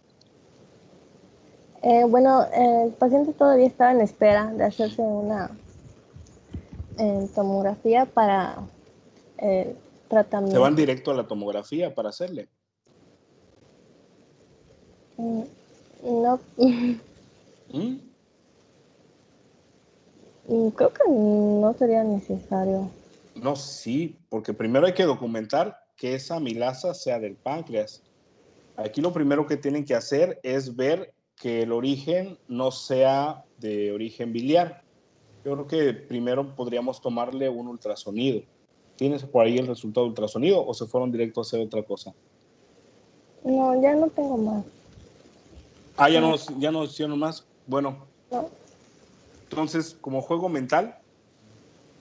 Bueno, el paciente todavía estaba en espera de hacerse una tomografía para tratamiento. ¿Se van directo a la tomografía para hacerle? No. Creo que no sería necesario. No, sí, porque primero hay que documentar que esa amilasa sea del páncreas. Aquí lo primero que tienen que hacer es ver que el origen no sea de origen biliar. Yo creo que primero podríamos tomarle un ultrasonido. ¿Tienes por ahí el resultado del ultrasonido o se fueron directo a hacer otra cosa? No, ya no tengo más. Ah, ya no hicieron más. Bueno, No. Entonces, como juego mental,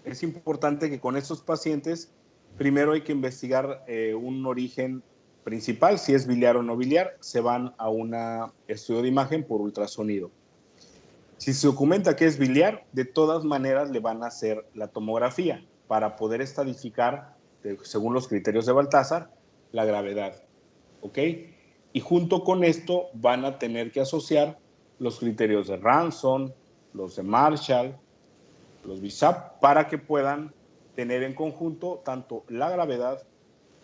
es importante que con estos pacientes, primero hay que investigar un origen principal, si es biliar o no biliar, se van a un estudio de imagen por ultrasonido. Si se documenta que es biliar, de todas maneras le van a hacer la tomografía para poder estadificar, según los criterios de Baltázar, la gravedad. ¿Ok? Y junto con esto van a tener que asociar los criterios de Ranson, los de Marshall, los BISAP, para que puedan tener en conjunto tanto la gravedad,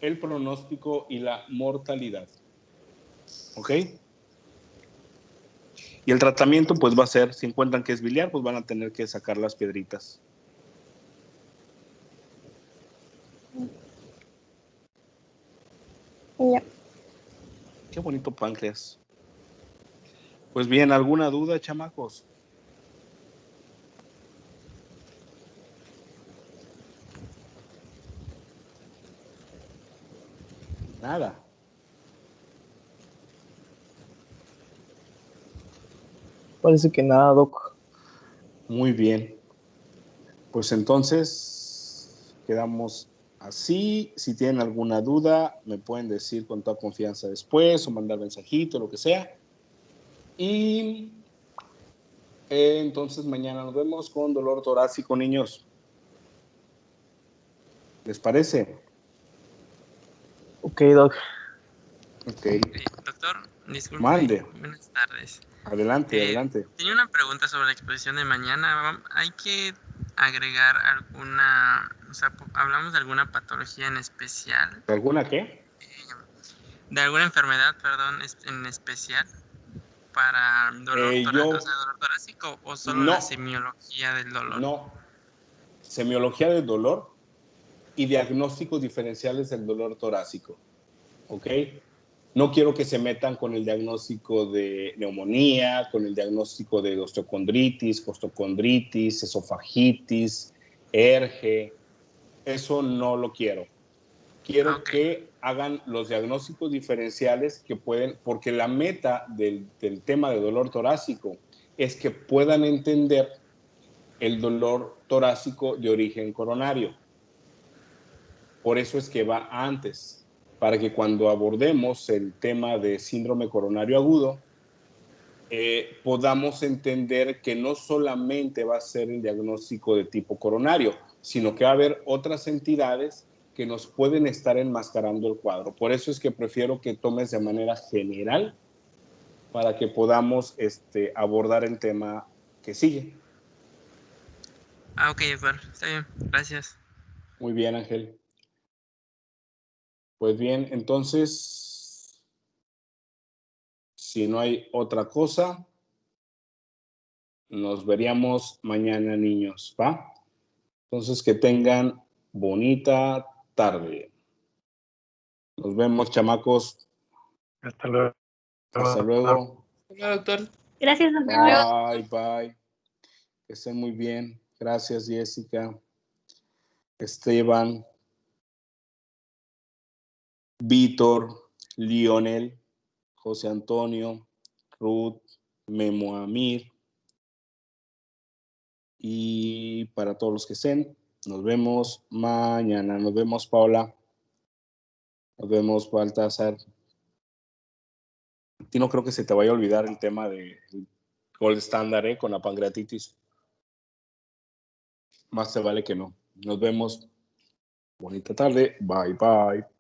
el pronóstico y la mortalidad. ¿Ok? Y el tratamiento pues va a ser, si encuentran que es biliar, pues van a tener que sacar las piedritas. Ya. Qué bonito páncreas. Pues bien, ¿alguna duda, chamacos? Nada. Parece que nada, Doc. Muy bien. Pues entonces quedamos así. Si tienen alguna duda, me pueden decir con toda confianza después o mandar mensajito, lo que sea. Y entonces mañana nos vemos con dolor torácico, niños. ¿Les parece? Ok, Doc. Ok. Doctor, disculpe. Mande. Buenas tardes. Adelante, adelante. Tenía una pregunta sobre la exposición de mañana. ¿Hay que agregar alguna, o sea, hablamos de alguna patología en especial? ¿Alguna qué? De alguna enfermedad, perdón, en especial para dolor torácico o solo no, la semiología del dolor. No, semiología del dolor y diagnósticos diferenciales del dolor torácico. ¿Ok? No quiero que se metan con el diagnóstico de neumonía, con el diagnóstico de osteocondritis, costocondritis, esofagitis, ERGE. Eso no lo quiero. Quiero que hagan los diagnósticos diferenciales que pueden, porque la meta del tema de dolor torácico es que puedan entender el dolor torácico de origen coronario. Por eso es que va antes, para que cuando abordemos el tema de síndrome coronario agudo, podamos entender que no solamente va a ser el diagnóstico de tipo coronario, sino que va a haber otras entidades que nos pueden estar enmascarando el cuadro. Por eso es que prefiero que tomes de manera general para que podamos abordar el tema que sigue. Ok, doctor. Está bien. Gracias. Muy bien, Ángel. Pues bien, entonces, si no hay otra cosa, nos veríamos mañana, niños, ¿va? Entonces, que tengan bonita tarde. Nos vemos, chamacos. Hasta luego. Hasta luego. Hola, doctor. Gracias, doctor. Bye, bye. Que estén muy bien. Gracias, Jessica. Esteban. Víctor. Lionel. José Antonio. Ruth. Memo Amir. Y para todos los que estén, nos vemos mañana. Nos vemos, Paula. Nos vemos, Baltasar. A ti no creo que se te vaya a olvidar el tema de gold estándar con la pancreatitis. Más te vale que no. Nos vemos. Bonita tarde. Bye, bye.